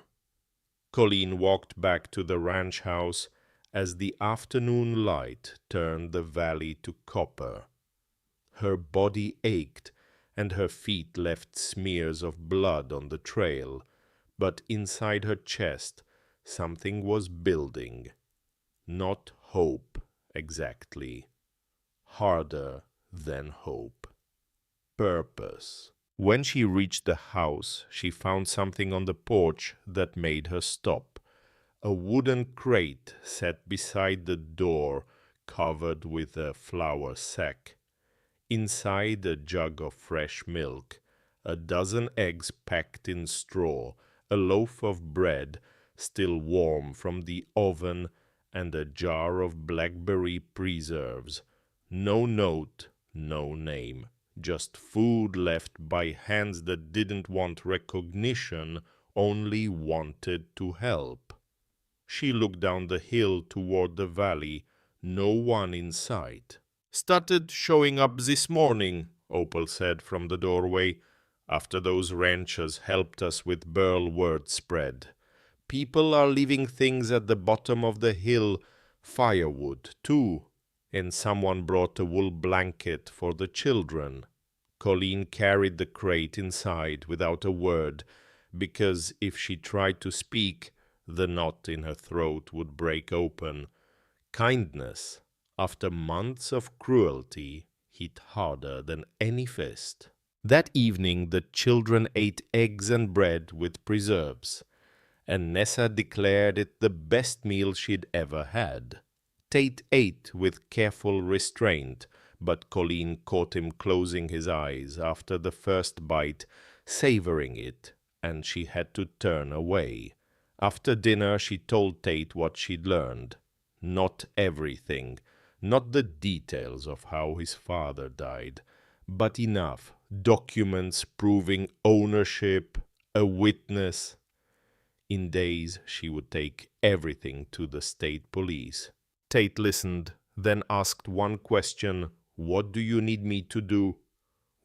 Colleen walked back to the ranch house as the afternoon light turned the valley to copper. Her body ached, and her feet left smears of blood on the trail, but inside her chest something was building. Not hope, exactly. Harder than hope. Purpose. When she reached the house, she found something on the porch that made her stop. A wooden crate set beside the door, covered with a flour sack. Inside, a jug of fresh milk, a dozen eggs packed in straw, a loaf of bread, still warm from the oven, and a jar of blackberry preserves. No note, no name, just food left by hands that didn't want recognition, only wanted to help. She looked down the hill toward the valley, no one in sight. "Started showing up this morning," Opal said from the doorway, "after those ranchers helped us with Burl. Word spread. People are leaving things at the bottom of the hill, firewood, too, and someone brought a wool blanket for the children." Colleen carried the crate inside without a word, because if she tried to speak, the knot in her throat would break open. Kindness, after months of cruelty, hit harder than any fist. That evening the children ate eggs and bread with preserves, and Nessa declared it the best meal she'd ever had. Tate ate with careful restraint, but Colleen caught him closing his eyes after the first bite, savoring it, and she had to turn away. After dinner she told Tate what she'd learned. Not everything, not the details of how his father died, but enough documents proving ownership, a witness. In days she would take everything to the state police. Tate listened, then asked one question: "What do you need me to do?"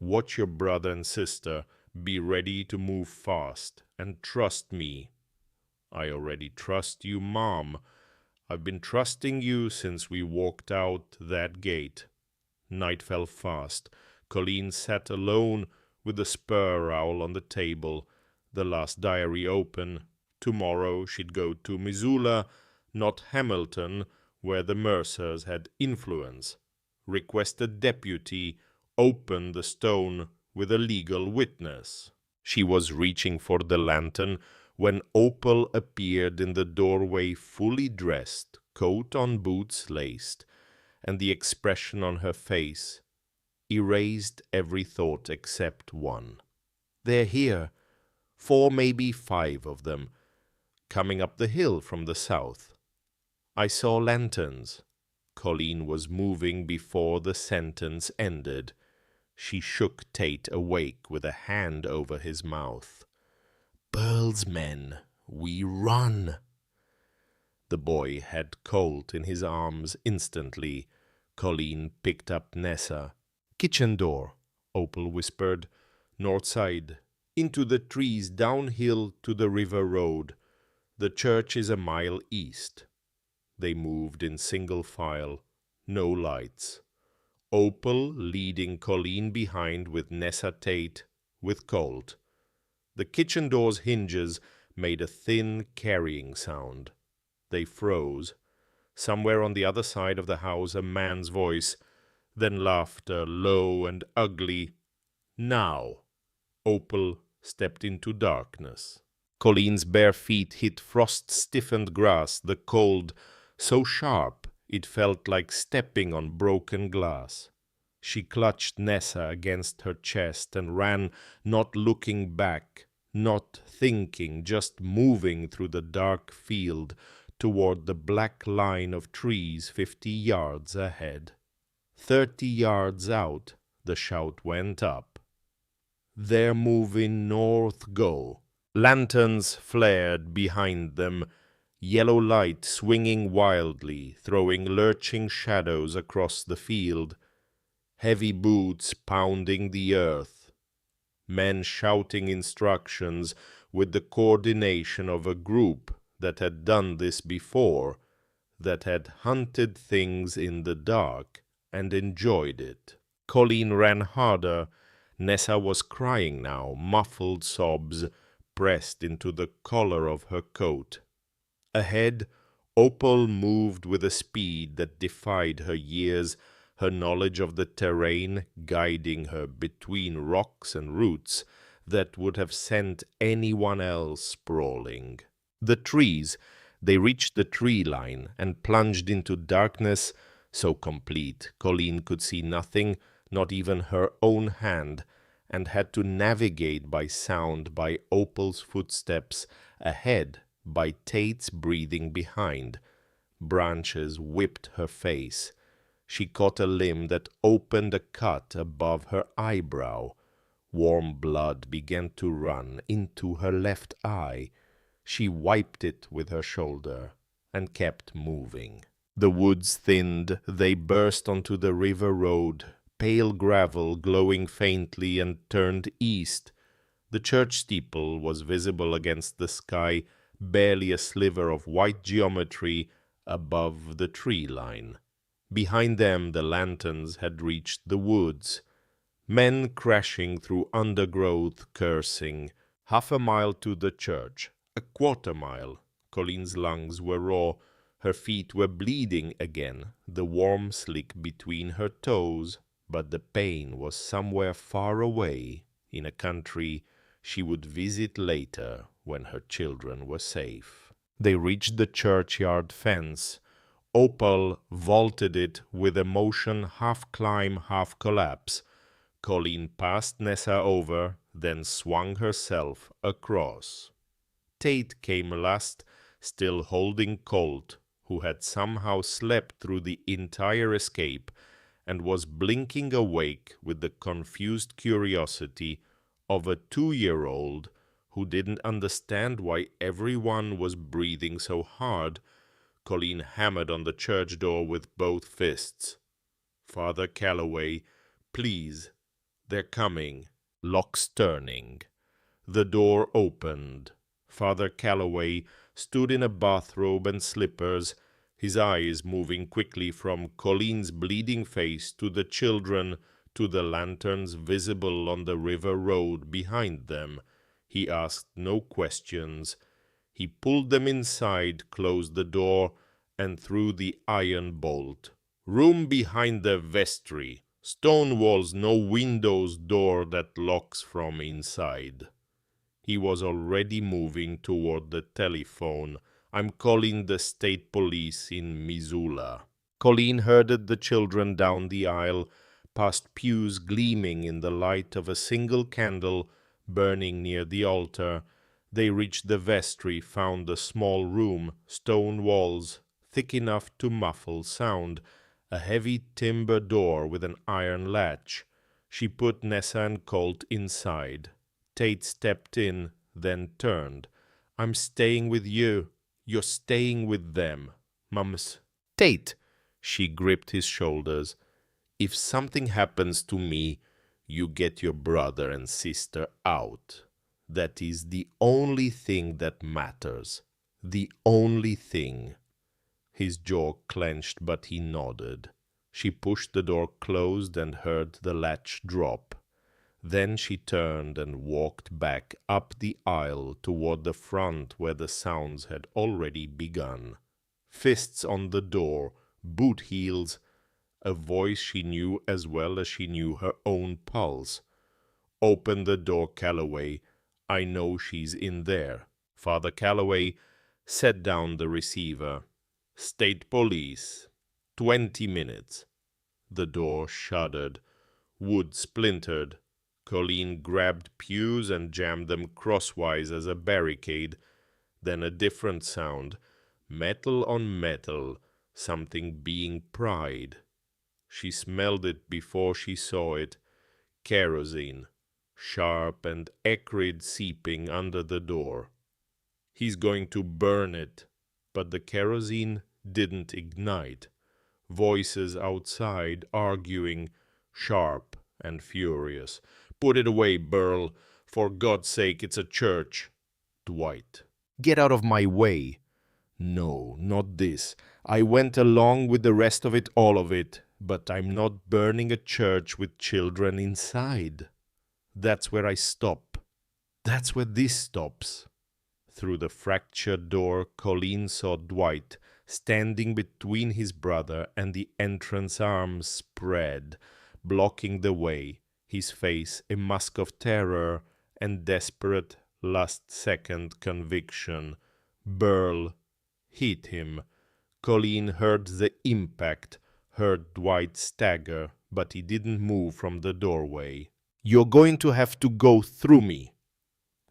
"Watch your brother and sister. Be ready to move fast. And trust me." "I already trust you, Mom. I've been trusting you since we walked out that gate." Night fell fast. Colleen sat alone with the spur owl on the table, the last diary open. Tomorrow she'd go to Missoula, not Hamilton, where the Mercers had influence. Request a deputy, open the stone with a legal witness. She was reaching for the lantern when Opal appeared in the doorway, fully dressed, coat on, boots laced, and the expression on her face erased every thought except one. "They're here. 4, maybe 5 of them, coming up the hill from the south. I saw lanterns." Colleen was moving before the sentence ended. She shook Tate awake with a hand over his mouth. "Pearl's men, we run." The boy had Colt in his arms instantly. Colleen picked up Nessa. "Kitchen door," Opal whispered. "North side. Into the trees downhill to the river road. The church is a mile east." They moved in single file. No lights. Opal leading Colleen behind with Nessa Tate, with Colt. The kitchen door's hinges made a thin carrying sound. They froze. Somewhere on the other side of the house a man's voice, then laughter, low and ugly. "Now." Opal stepped into darkness. Colleen's bare feet hit frost-stiffened grass, the cold so sharp it felt like stepping on broken glass. She clutched Nessa against her chest and ran, not looking back, not thinking, just moving through the dark field toward the black line of trees 50 yards ahead. 30 yards out, the shout went up. "They're moving north, go." Lanterns flared behind them, yellow light swinging wildly, throwing lurching shadows across the field. Heavy boots pounding the earth. Men shouting instructions with the coordination of a group that had done this before, that had hunted things in the dark and enjoyed it. Colleen ran harder. Nessa was crying now, muffled sobs pressed into the collar of her coat. Ahead, Opal moved with a speed that defied her years, her knowledge of the terrain guiding her between rocks and roots that would have sent anyone else sprawling. The trees, they reached the tree line and plunged into darkness so complete Colleen could see nothing, not even her own hand, and had to navigate by sound, by Opal's footsteps ahead, by Tate's breathing behind. Branches whipped her face. She caught a limb that opened a cut above her eyebrow. Warm blood began to run into her left eye. She wiped it with her shoulder and kept moving. The woods thinned. They burst onto the river road, pale gravel glowing faintly, and turned east. The church steeple was visible against the sky, barely a sliver of white geometry above the tree line. Behind them the lanterns had reached the woods. Men crashing through undergrowth, cursing. Half a mile to the church, a quarter mile. Colleen's lungs were raw. Her feet were bleeding again, the warm slick between her toes, but the pain was somewhere far away, in a country she would visit later when her children were safe. They reached the churchyard fence. Opal vaulted it with a motion half climb, half collapse. Colleen passed Nessa over, then swung herself across. Tate came last, still holding Colt, who had somehow slept through the entire escape and was blinking awake with the confused curiosity of a 2-year-old who didn't understand why everyone was breathing so hard. Colleen hammered on the church door with both fists. "Father Calloway, please, they're coming." Locks turning. The door opened. Father Calloway stood in a bathrobe and slippers, his eyes moving quickly from Colleen's bleeding face to the children, to the lanterns visible on the river road behind them. He asked no questions. He pulled them inside, closed the door, and threw the iron bolt. "Room behind the vestry. Stone walls, no windows, door that locks from inside." He was already moving toward the telephone. "I'm calling the state police in Missoula." Colleen herded the children down the aisle, past pews gleaming in the light of a single candle burning near the altar. They reached the vestry, found a small room, stone walls, thick enough to muffle sound, a heavy timber door with an iron latch. She put Nessa and Colt inside. Tate stepped in, then turned. I'm staying with you. You're staying with them. Mums. Tate! She gripped his shoulders. If something happens to me, you get your brother and sister out. That is the only thing that matters. The only thing. His jaw clenched, but he nodded. She pushed the door closed and heard the latch drop. Then she turned and walked back up the aisle toward the front where the sounds had already begun. Fists on the door, boot heels, a voice she knew as well as she knew her own pulse. Open the door, Calloway. I know she's in there. Father Calloway set down the receiver. State Police. 20 minutes. The door shuddered. Wood splintered. Colleen grabbed pews and jammed them crosswise as a barricade. Then a different sound. Metal on metal. Something being pried. She smelled it before she saw it. Kerosene. Sharp and acrid seeping under the door. He's going to burn it. But the kerosene didn't ignite. Voices outside arguing, sharp and furious. Put it away, Burl. For God's sake, it's a church. Dwight. Get out of my way. No, not this. I went along with the rest of it, all of it. But I'm not burning a church with children inside. That's where I stop. That's where this stops. Through the fractured door, Colleen saw Dwight, standing between his brother and the entrance arms spread, blocking the way, his face a mask of terror and desperate last-second conviction. Burl hit him. Colleen heard the impact, heard Dwight stagger, but he didn't move from the doorway. You're going to have to go through me.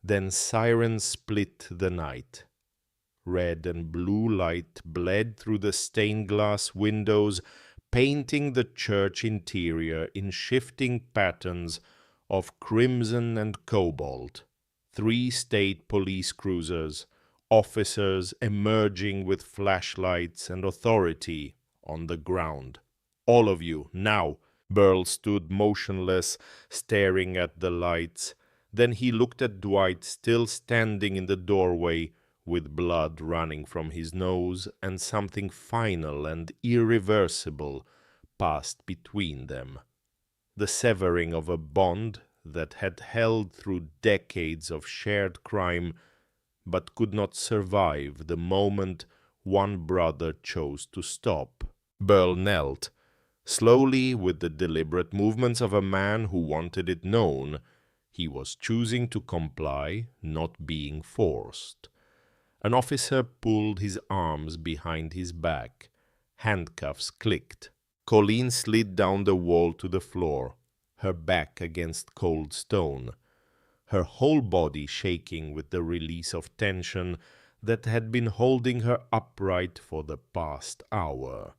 Then sirens split the night. Red and blue light bled through the stained glass windows, painting the church interior in shifting patterns of crimson and cobalt. 3 state police cruisers, officers emerging with flashlights and authority on the ground. All of you, now! Burl stood motionless, staring at the lights. Then he looked at Dwight, still standing in the doorway, with blood running from his nose, and something final and irreversible passed between them. The severing of a bond that had held through decades of shared crime, but could not survive the moment one brother chose to stop. Burl knelt, slowly, with the deliberate movements of a man who wanted it known. He was choosing to comply, not being forced. An officer pulled his arms behind his back. Handcuffs clicked. Colleen slid down the wall to the floor, her back against cold stone, her whole body shaking with the release of tension that had been holding her upright for the past hour.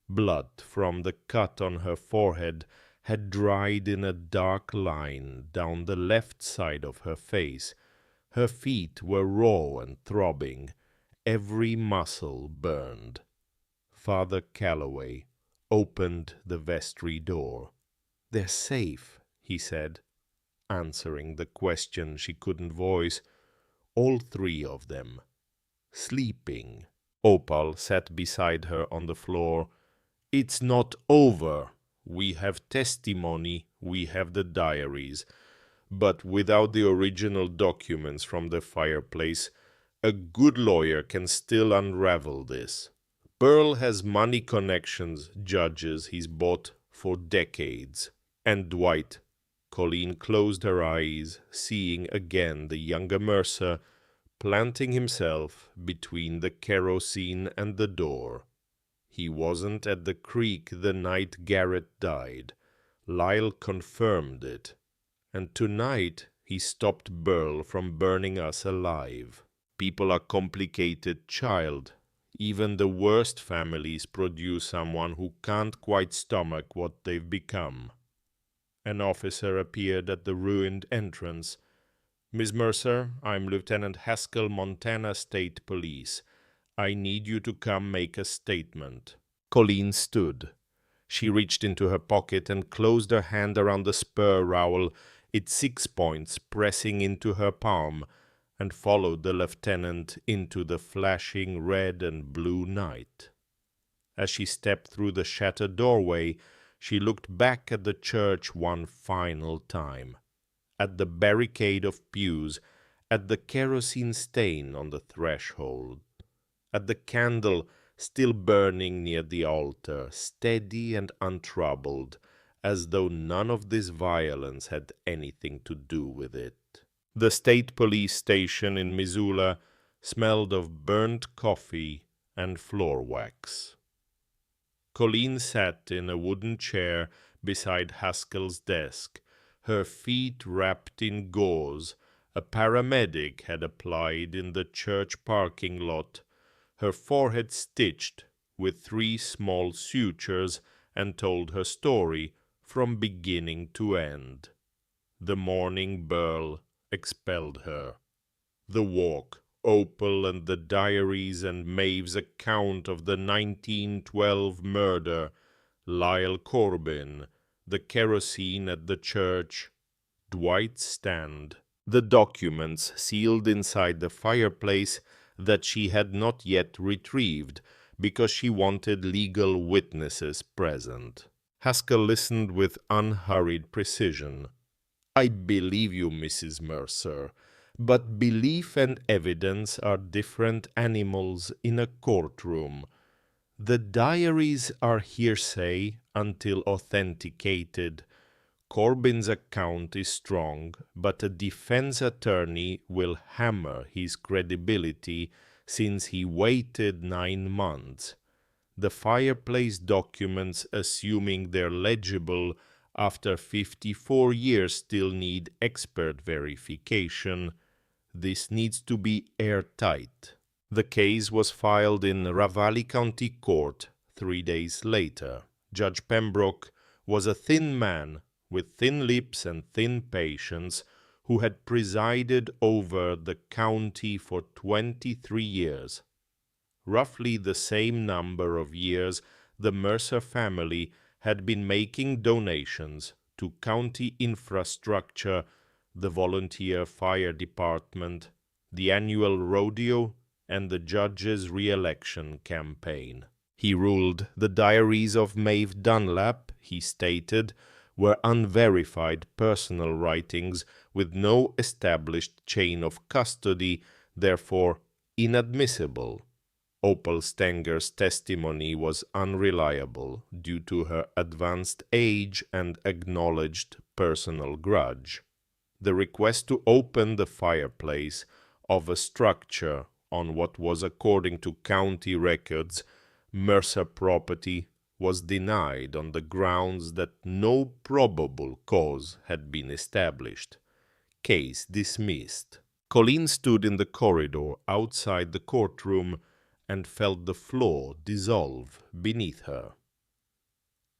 Blood from the cut on her forehead had dried in a dark line down the left side of her face. Her feet were raw and throbbing. Every muscle burned. Father Calloway opened the vestry door. "They're safe," he said, answering the question she couldn't voice. All 3 of them. Sleeping. Opal sat beside her on the floor. "It's not over. We have testimony, we have the diaries. But without the original documents from the fireplace, a good lawyer can still unravel this. Burl has money connections, judges he's bought for decades. And Dwight." Colleen closed her eyes, seeing again the younger Mercer planting himself between the kerosene and the door. He wasn't at the creek the night Garrett died. Lyle confirmed it. And tonight he stopped Burl from burning us alive. People are complicated, child. Even the worst families produce someone who can't quite stomach what they've become. An officer appeared at the ruined entrance. "Miss Mercer, I'm Lieutenant Haskell, Montana State Police. I need you to come make a statement." Colleen stood. She reached into her pocket and closed her hand around the spur rowel, its 6 points pressing into her palm, and followed the lieutenant into the flashing red and blue night. As she stepped through the shattered doorway, she looked back at the church one final time, at the barricade of pews, at the kerosene stain on the threshold, at the candle still burning near the altar, steady and untroubled, as though none of this violence had anything to do with it. The state police station in Missoula smelled of burnt coffee and floor wax. Colleen sat in a wooden chair beside Haskell's desk, her feet wrapped in gauze a paramedic had applied in the church parking lot, her forehead stitched with 3 small sutures, and told her story from beginning to end. The morning Burl expelled her. The walk, Opal and the diaries and Maeve's account of the 1912 murder, Lyle Corbin, the kerosene at the church, Dwight's stand, the documents sealed inside the fireplace that she had not yet retrieved because she wanted legal witnesses present. Haskell listened with unhurried precision. "I believe you, Mrs. Mercer, but belief and evidence are different animals in a courtroom. The diaries are hearsay until authenticated. Corbin's account is strong, but a defense attorney will hammer his credibility since he waited 9 months. The fireplace documents, assuming they're legible after 54 years, still need expert verification. This needs to be airtight." The case was filed in Ravalli County Court 3 days later. Judge Pembroke was a thin man with thin lips and thin patience who had presided over the county for 23 years. Roughly the same number of years the Mercer family had been making donations to county infrastructure, the volunteer fire department, the annual rodeo, and the judge's re-election campaign. He ruled the diaries of Maeve Dunlap, he stated, were unverified personal writings with no established chain of custody, therefore inadmissible. Opal Stenger's testimony was unreliable due to her advanced age and acknowledged personal grudge. The request to open the fireplace of a structure on what was, according to county records, Mercer property was denied on the grounds that no probable cause had been established. Case dismissed. Colleen stood in the corridor outside the courtroom and felt the floor dissolve beneath her.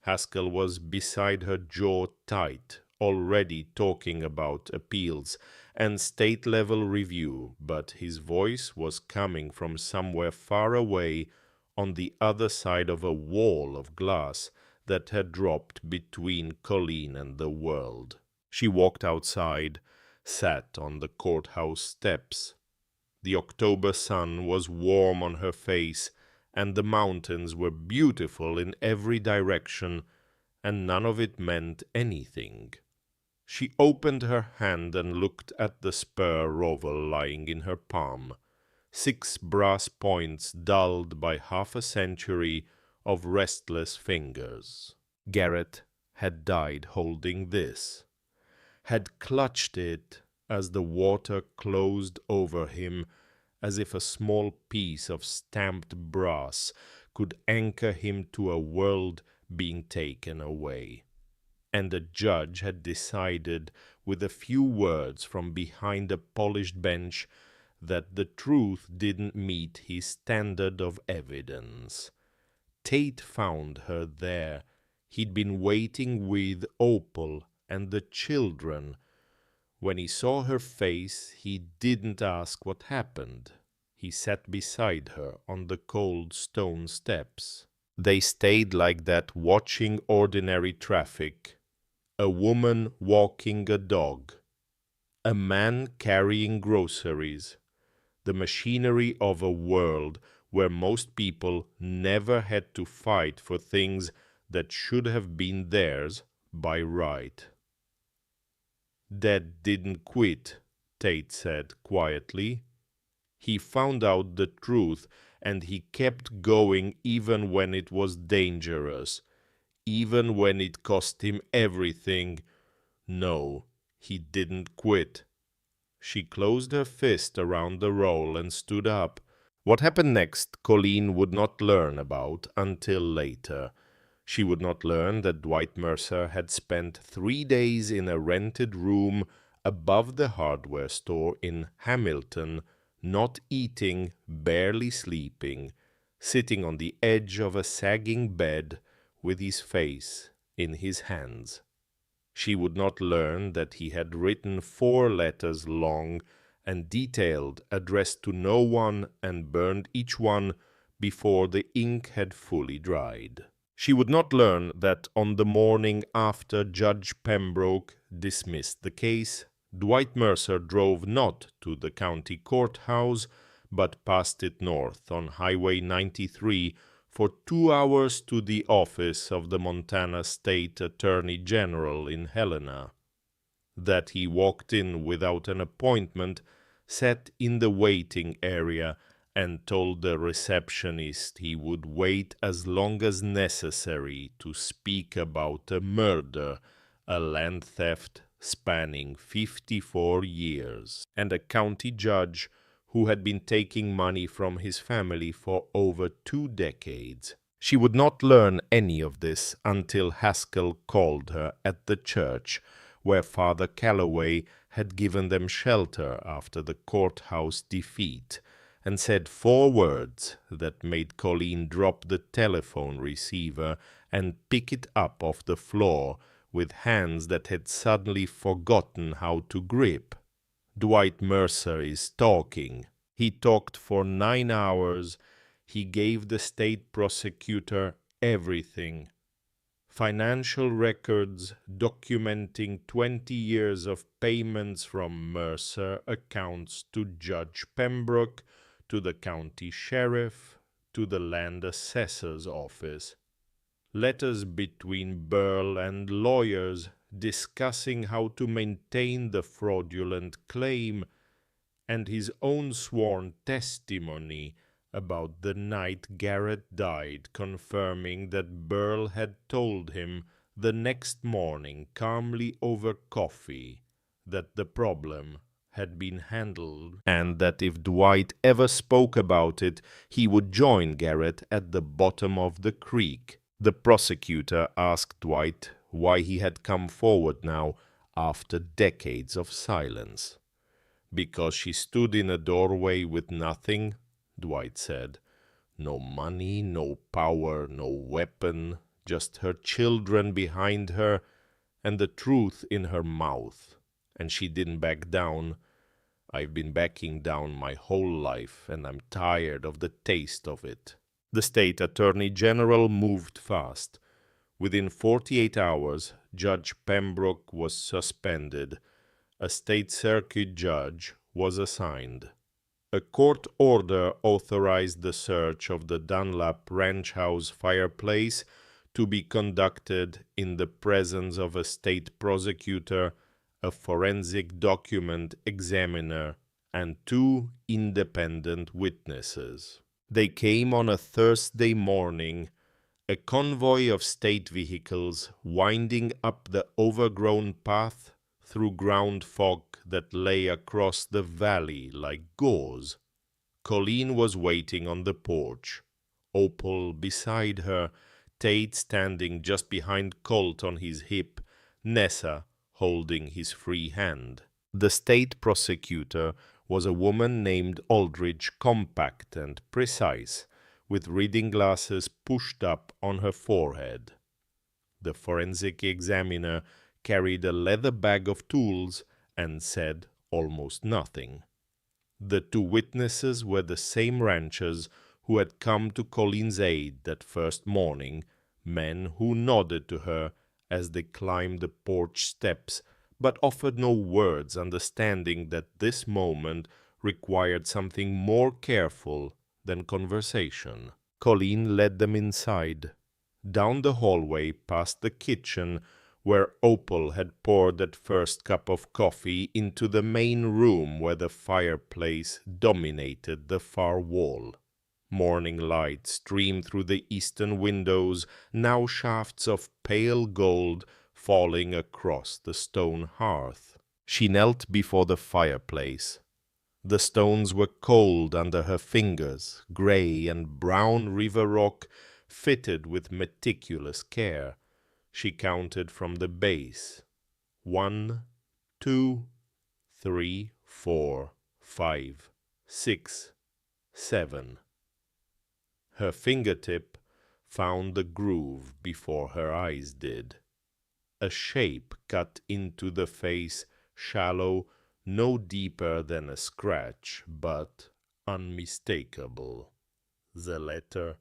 Haskell was beside her, jaw tight, already talking about appeals and state-level review, but his voice was coming from somewhere far away on the other side of a wall of glass that had dropped between Colleen and the world. She walked outside, sat on the courthouse steps. The October sun was warm on her face, and the mountains were beautiful in every direction, and none of it meant anything. She opened her hand and looked at the spur rowel lying in her palm, 6 brass points dulled by half a century of restless fingers. Garrett had died holding this, had clutched it as the water closed over him, as if a small piece of stamped brass could anchor him to a world being taken away. And the judge had decided, with a few words from behind a polished bench, that the truth didn't meet his standard of evidence. Tate found her there. He'd been waiting with Opal and the children. When he saw her face, he didn't ask what happened. He sat beside her on the cold stone steps. They stayed like that, watching ordinary traffic. A woman walking a dog. A man carrying groceries. The machinery of a world where most people never had to fight for things that should have been theirs by right. Dad didn't quit, Tate said quietly. He found out the truth, and he kept going even when it was dangerous, even when it cost him everything. No, he didn't quit. She closed her fist around the roll and stood up. What happened next, Colleen would not learn about until later. She would not learn that Dwight Mercer had spent 3 days in a rented room above the hardware store in Hamilton, not eating, barely sleeping, sitting on the edge of a sagging bed with his face in his hands. She would not learn that he had written 4 letters long and detailed, addressed to no one, and burned each one before the ink had fully dried. She would not learn that on the morning after Judge Pembroke dismissed the case, Dwight Mercer drove not to the county courthouse, but passed it north on Highway 93 for 2 hours to the office of the Montana State Attorney General in Helena. That he walked in without an appointment, sat in the waiting area, and told the receptionist he would wait as long as necessary to speak about a murder, a land theft spanning 54 years, and a county judge who had been taking money from his family for over 2 decades. She would not learn any of this until Haskell called her at the church, where Father Calloway had given them shelter after the courthouse defeat, and said 4 words that made Colleen drop the telephone receiver and pick it up off the floor with hands that had suddenly forgotten how to grip. Dwight Mercer is talking. He talked for 9 hours. He gave the state prosecutor everything. Financial records documenting 20 years of payments from Mercer accounts to Judge Pembroke, to the county sheriff, to the land assessor's office. Letters between Burl and lawyers discussing how to maintain the fraudulent claim, and his own sworn testimony about the night Garrett died, confirming that Burl had told him the next morning, calmly over coffee, that the problem had been handled, and that if Dwight ever spoke about it, he would join Garrett at the bottom of the creek. The prosecutor asked Dwight why he had come forward now after decades of silence. Because she stood in a doorway with nothing, Dwight said. No money, no power, no weapon, just her children behind her and the truth in her mouth. And she didn't back down. I've been backing down my whole life, and I'm tired of the taste of it. The state attorney general moved fast. Within 48 hours, Judge Pembroke was suspended. A state circuit judge was assigned. A court order authorized the search of the Dunlap ranch house fireplace to be conducted in the presence of a state prosecutor, a forensic document examiner, and 2 independent witnesses. They came on a Thursday morning, a convoy of state vehicles winding up the overgrown path through ground fog that lay across the valley like gauze. Colleen was waiting on the porch, Opal beside her, Tate standing just behind Colt on his hip, Nessa holding his free hand. The state prosecutor was a woman named Aldridge, compact and precise, with reading glasses pushed up on her forehead. The forensic examiner carried a leather bag of tools, and said almost nothing. The two witnesses were the same ranchers who had come to Colleen's aid that first morning, men who nodded to her as they climbed the porch steps, but offered no words, understanding that this moment required something more careful than conversation. Colleen led them inside, down the hallway past the kitchen, where Opal had poured that first cup of coffee, into the main room where the fireplace dominated the far wall. Morning light streamed through the eastern windows, now shafts of pale gold falling across the stone hearth. She knelt before the fireplace. The stones were cold under her fingers, grey and brown river rock, fitted with meticulous care. She counted from the base. 1, 2, 3, 4, 5, 6, 7. Her fingertip found the groove before her eyes did. A shape cut into the face, shallow, no deeper than a scratch, but unmistakable. The letter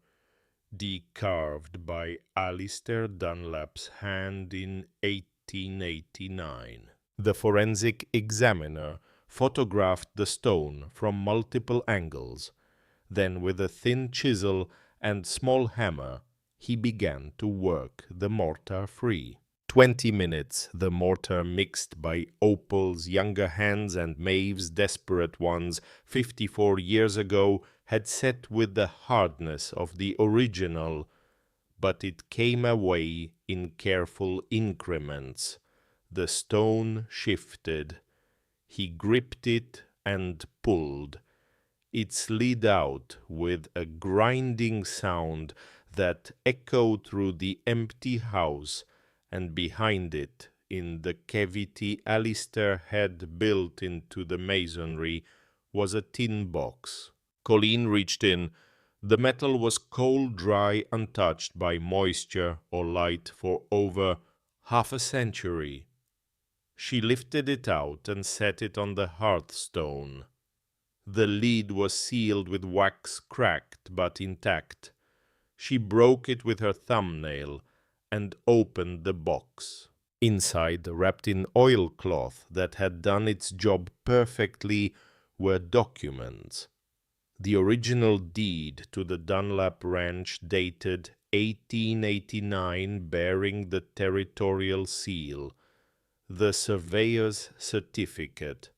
D, carved by Alistair Dunlap's hand in 1889. The forensic examiner photographed the stone from multiple angles. Then, with a thin chisel and small hammer, he began to work the mortar free. 20 minutes the mortar, mixed by Opal's younger hands and Maeve's desperate ones 54 years ago, had set with the hardness of the original, but it came away in careful increments. The stone shifted. He gripped it and pulled. It slid out with a grinding sound that echoed through the empty house, and behind it, in the cavity Alistair had built into the masonry, was a tin box. Colleen reached in. The metal was cold, dry, untouched by moisture or light for over half a century. She lifted it out and set it on the hearthstone. The lid was sealed with wax, cracked but intact. She broke it with her thumbnail and opened the box. Inside, wrapped in oilcloth that had done its job perfectly, were documents. The original deed to the Dunlap Ranch, dated 1889, bearing the territorial seal. The surveyor's certificate.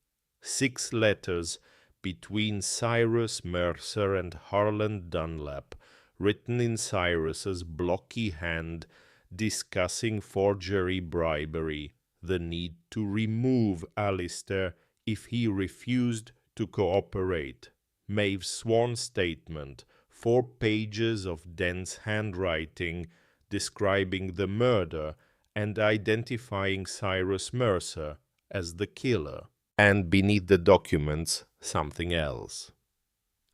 6 letters between Cyrus Mercer and Harlan Dunlap, written in Cyrus's blocky hand, discussing forgery, bribery, the need to remove Alistair if he refused to cooperate. Maeve's sworn statement, 4 pages of dense handwriting describing the murder and identifying Cyrus Mercer as the killer. And beneath the documents, something else.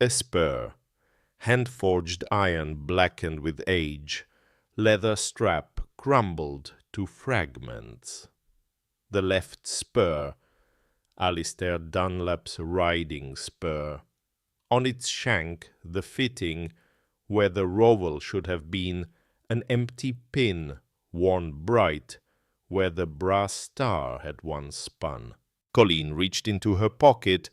A spur, hand-forged iron blackened with age, leather strap crumbled to fragments. The left spur, Alistair Dunlap's riding spur. On its shank, the fitting, where the rowel should have been, an empty pin, worn bright, where the brass star had once spun. Colleen reached into her pocket.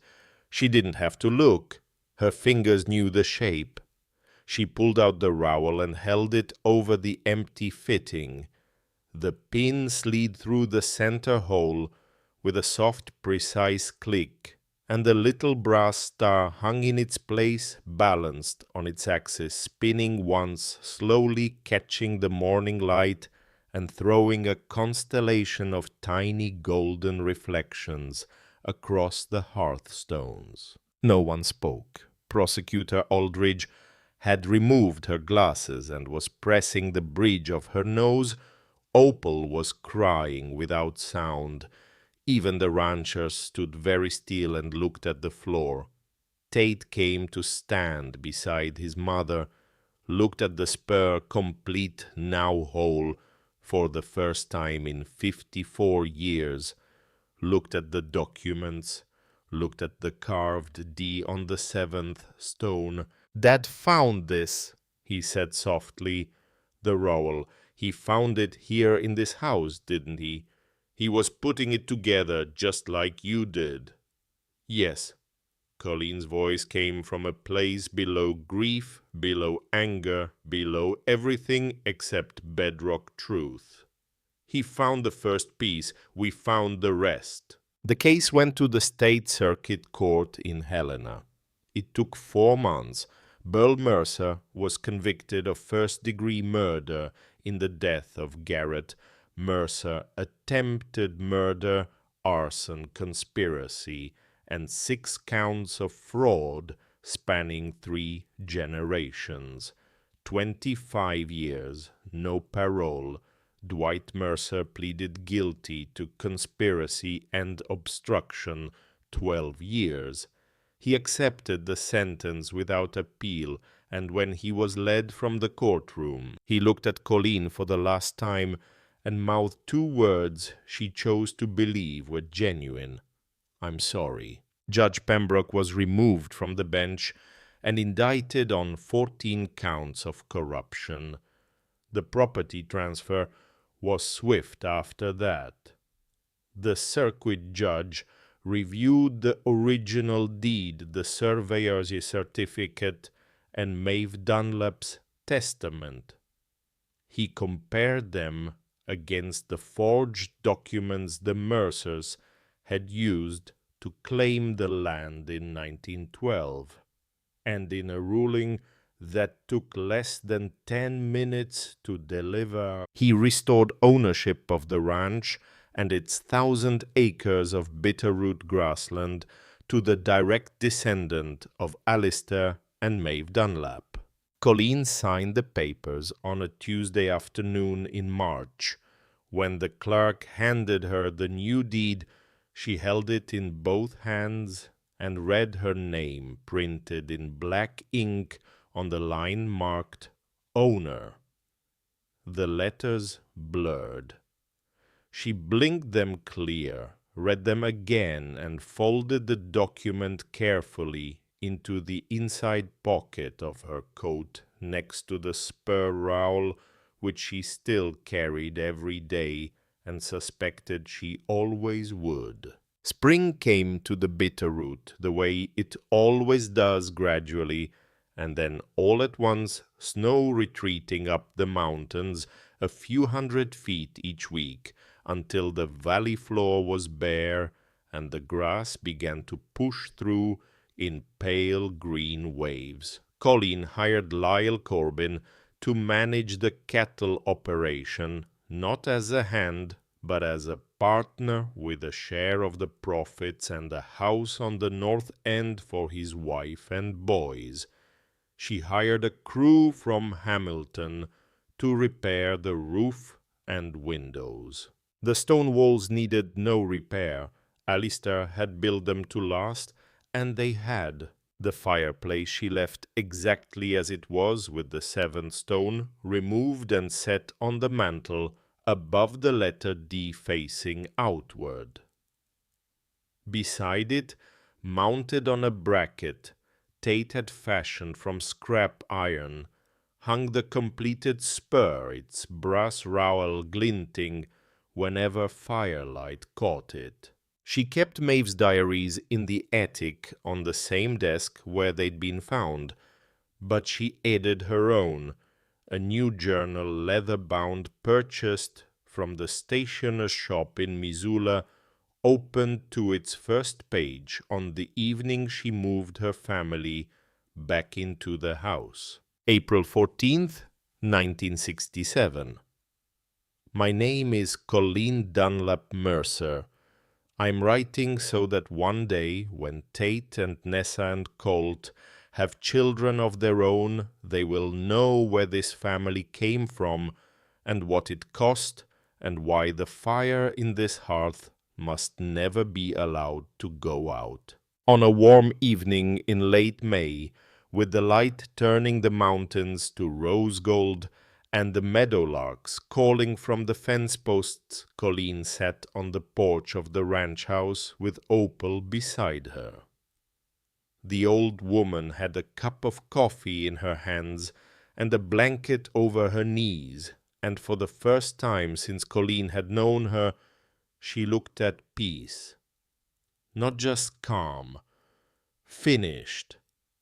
She didn't have to look. Her fingers knew the shape. She pulled out the rowel and held it over the empty fitting. The pin slid through the center hole with a soft, precise click, and the little brass star hung in its place, balanced on its axis, spinning once, slowly catching the morning light and throwing a constellation of tiny golden reflections across the hearthstones. No one spoke. Prosecutor Aldridge had removed her glasses and was pressing the bridge of her nose. Opal was crying without sound. Even the ranchers stood very still and looked at the floor. Tate came to stand beside his mother, looked at the spur, complete, now whole, for the first time in 54 years, looked at the documents, looked at the carved D on the seventh stone. "Dad found this," he said softly. "The rowel. He found it here in this house, didn't he? He was putting it together just like you did." "Yes." Colleen's voice came from a place below grief, below anger, below everything except bedrock truth. "He found the first piece. We found the rest." The case went to the State Circuit Court in Helena. It took 4 months. Burl Mercer was convicted of first-degree murder in the death of Garrett Mercer, attempted murder, arson, conspiracy, and 6 counts of fraud spanning 3 generations. 25 years, no parole. Dwight Mercer pleaded guilty to conspiracy and obstruction, 12 years. He accepted the sentence without appeal, and when he was led from the courtroom, he looked at Colleen for the last time and mouthed 2 words she chose to believe were genuine. "I'm sorry." Judge Pembroke was removed from the bench and indicted on 14 counts of corruption. The property transfer was swift after that. The circuit judge reviewed the original deed, the surveyor's certificate, and Maeve Dunlap's testament. He compared them against the forged documents the Mercers had used to claim the land in 1912, and in a ruling that took less than 10 minutes to deliver, he restored ownership of the ranch and its 1,000 acres of bitterroot grassland to the direct descendant of Alistair and Maeve Dunlap. Colleen signed the papers on a Tuesday afternoon in March. When the clerk handed her the new deed, she held it in both hands and read her name printed in black ink on the line marked "Owner." The letters blurred. She blinked them clear, read them again, and folded the document carefully into the inside pocket of her coat next to the spur rowel which she still carried every day and suspected she always would. Spring came to the Bitterroot the way it always does gradually, and then all at once snow retreating up the mountains a few hundred feet each week until the valley floor was bare and the grass began to push through in pale green waves. Colleen hired Lyle Corbin to manage the cattle operation, not as a hand, but as a partner with a share of the profits and a house on the north end for his wife and boys. She hired a crew from Hamilton to repair the roof and windows. The stone walls needed no repair. Alistair had built them to last, and they had. The fireplace she left exactly as it was, with the 7th stone removed and set on the mantel above the letter D facing outward. Beside it, mounted on a bracket Tate had fashioned from scrap iron, hung the completed spur, its brass rowel glinting whenever firelight caught it. She kept Maeve's diaries in the attic on the same desk where they'd been found, but she added her own, a new journal, leather-bound, purchased from the stationer's shop in Missoula, opened to its first page on the evening she moved her family back into the house. April 14th, 1967. My name is Colleen Dunlap Mercer. I'm writing so that one day, when Tate and Nessa and Colt have children of their own, they will know where this family came from and what it cost and why the fire in this hearth must never be allowed to go out. On a warm evening in late May, with the light turning the mountains to rose gold and the meadowlarks calling from the fence posts, Colleen sat on the porch of the ranch house with Opal beside her. The old woman had a cup of coffee in her hands and a blanket over her knees, and for the first time since Colleen had known her, she looked at peace. Not just calm, finished,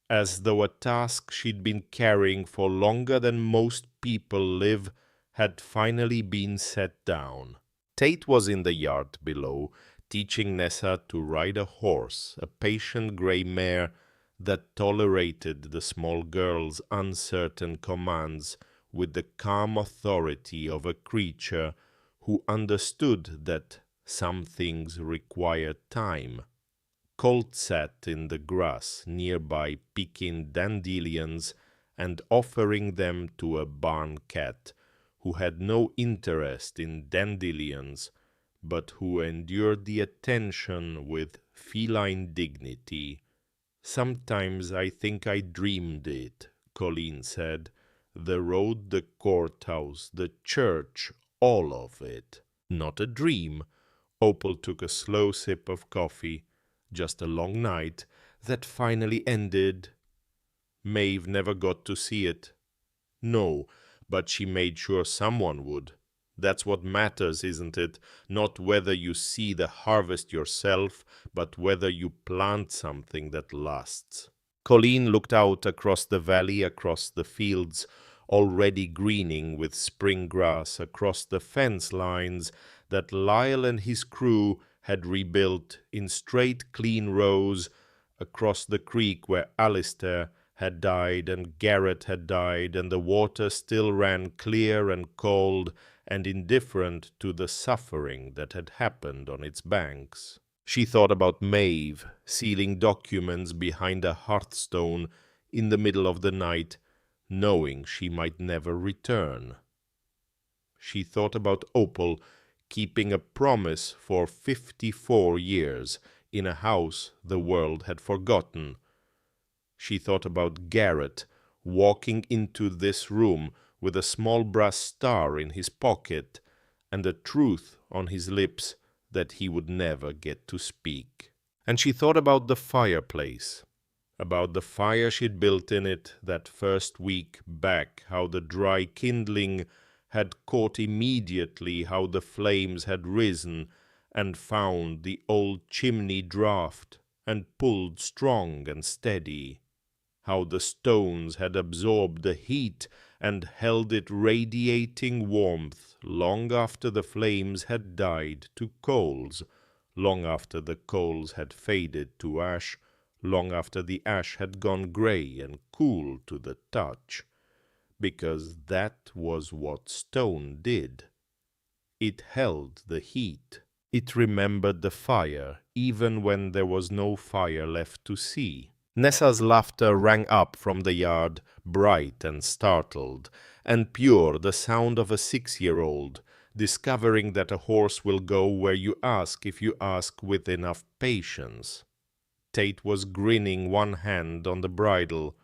as though a task she'd been carrying for longer than most people live had finally been set down. Tate was in the yard below, teaching Nessa to ride a horse, a patient gray mare that tolerated the small girl's uncertain commands with the calm authority of a creature who understood that some things required time. Colt sat in the grass nearby picking dandelions and offering them to a barn cat who had no interest in dandelions but who endured the attention with feline dignity. "Sometimes I think I dreamed it," Colleen said. "The road, the courthouse, the church, all of it." "Not a dream." Opal took a slow sip of coffee. "Just a long night that finally ended." "Maeve never got to see it." "No, but she made sure someone would. That's what matters, isn't it? Not whether you see the harvest yourself, but whether you plant something that lasts." Colleen looked out across the valley, across the fields, already greening with spring grass, across the fence lines that Lyle and his crew had rebuilt in straight, clean rows, across the creek where Alistair had died and Garrett had died, and the water still ran clear and cold and indifferent to the suffering that had happened on its banks. She thought about Maeve, sealing documents behind a hearthstone in the middle of the night, knowing she might never return. She thought about Opal, keeping a promise for 54 years in a house the world had forgotten. She thought about Garrett walking into this room with a small brass star in his pocket and a truth on his lips that he would never get to speak. And she thought about the fireplace, about the fire she'd built in it that first week back, how the dry kindling had caught immediately, how the flames had risen and found the old chimney draught and pulled strong and steady, how the stones had absorbed the heat and held it radiating warmth long after the flames had died to coals, long after the coals had faded to ash, long after the ash had gone grey and cool to the touch, because that was what stone did. It held the heat. It remembered the fire, even when there was no fire left to see. Nessa's laughter rang up from the yard, bright and startled, and pure, the sound of a 6-year-old, discovering that a horse will go where you ask if you ask with enough patience. Tate was grinning, one hand on the bridle.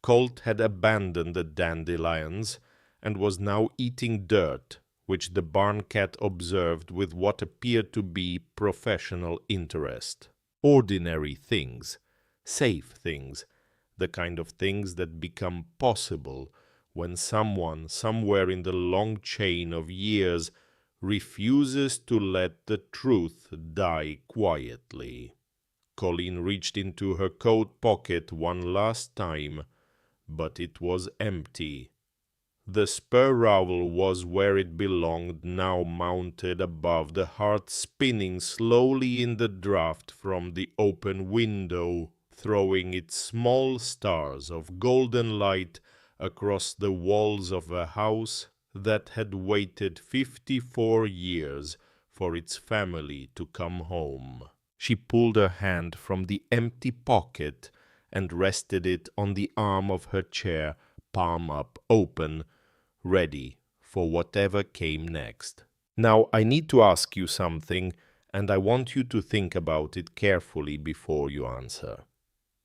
Colt had abandoned the dandelions and was now eating dirt, which the barn cat observed with what appeared to be professional interest. Ordinary things, safe things, the kind of things that become possible when someone somewhere in the long chain of years refuses to let the truth die quietly. Colleen reached into her coat pocket one last time, but it was empty. The spur rowel was where it belonged, now mounted above the heart, spinning slowly in the draught from the open window, throwing its small stars of golden light across the walls of a house that had waited 54 years for its family to come home. She pulled her hand from the empty pocket and rested it on the arm of her chair, palm up, open, ready for whatever came next. "Now I need to ask you something, and I want you to think about it carefully before you answer.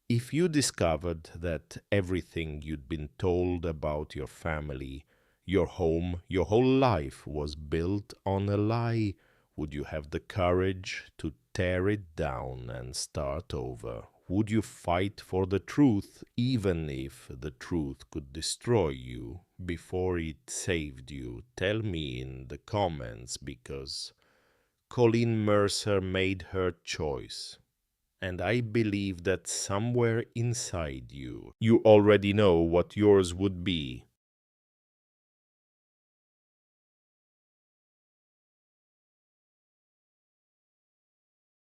If you discovered that everything you'd been told about your family, Your home, your whole life was built on a lie. Would you have the courage to tear it down and start over? Would you fight for the truth, even if the truth could destroy you before it saved you? Tell me in the comments, because Colleen Mercer made her choice. And I believe that somewhere inside you, you already know what yours would be.